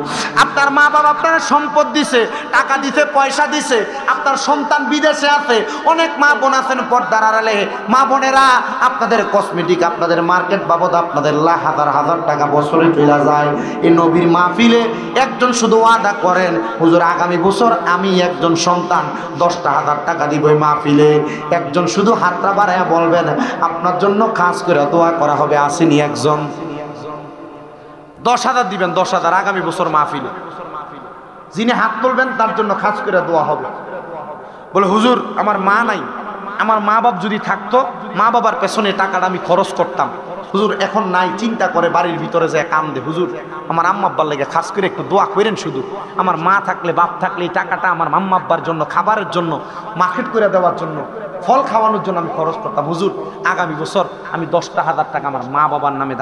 আপনার মা বাবা আপনার সম্পদ দিছে, টাকা দিছে, পয়সা দিছে, আপনার সন্তান বিদেশে আছে, অনেক মা বোন আছেন পর্দার আড়ালে, মা বোনেরা আপনাদের কসমেটিক, আপনাদের মার্কেট বাবদ আপনাদের হাজার হাজার টাকা বছরে চলে যায়। এই নবীর মাহফিলে একজন শুধু ওয়াদা করেন, হুজুর আগামী বছর আমি একজন সন্তান 10,000 টাকা দিব এই মাহফিলে। একজন শুধু হাতটা বাড়াইয়া বলবেন, আপনার জন্য খাস করে দোয়া করা হবে। আসেনি একজন? 10,000 দিবেন, 10,000 আগামী বছর মাহফিলে। যিনি হাত তুলবেন তার জন্য খাস করে দোয়া হবে। বলে হুজুর আমার মা নাই, আমার মা বাপ যদি থাকতো, মা বাবার পেছনে টাকাটা আমি খরচ করতাম। হুজুর এখন নাই, চিন্তা করে বাড়ির ভিতরে যায় কান্দে, হুজুর আমার আম্মা আব্বার লেগে খাস করে একটু দোয়া করেন। শুধু আমার মা থাকলে, বাপ থাকলে এই টাকাটা আমার আম্মা আব্বার জন্য, খাবারের জন্য, মার্কেট করে দেওয়ার জন্য, ফল খাওয়ানোর জন্য আমি খরচ করতাম। হুজুর আগামী বছর আমি 10,000 টাকা আমার মা বাবার নামে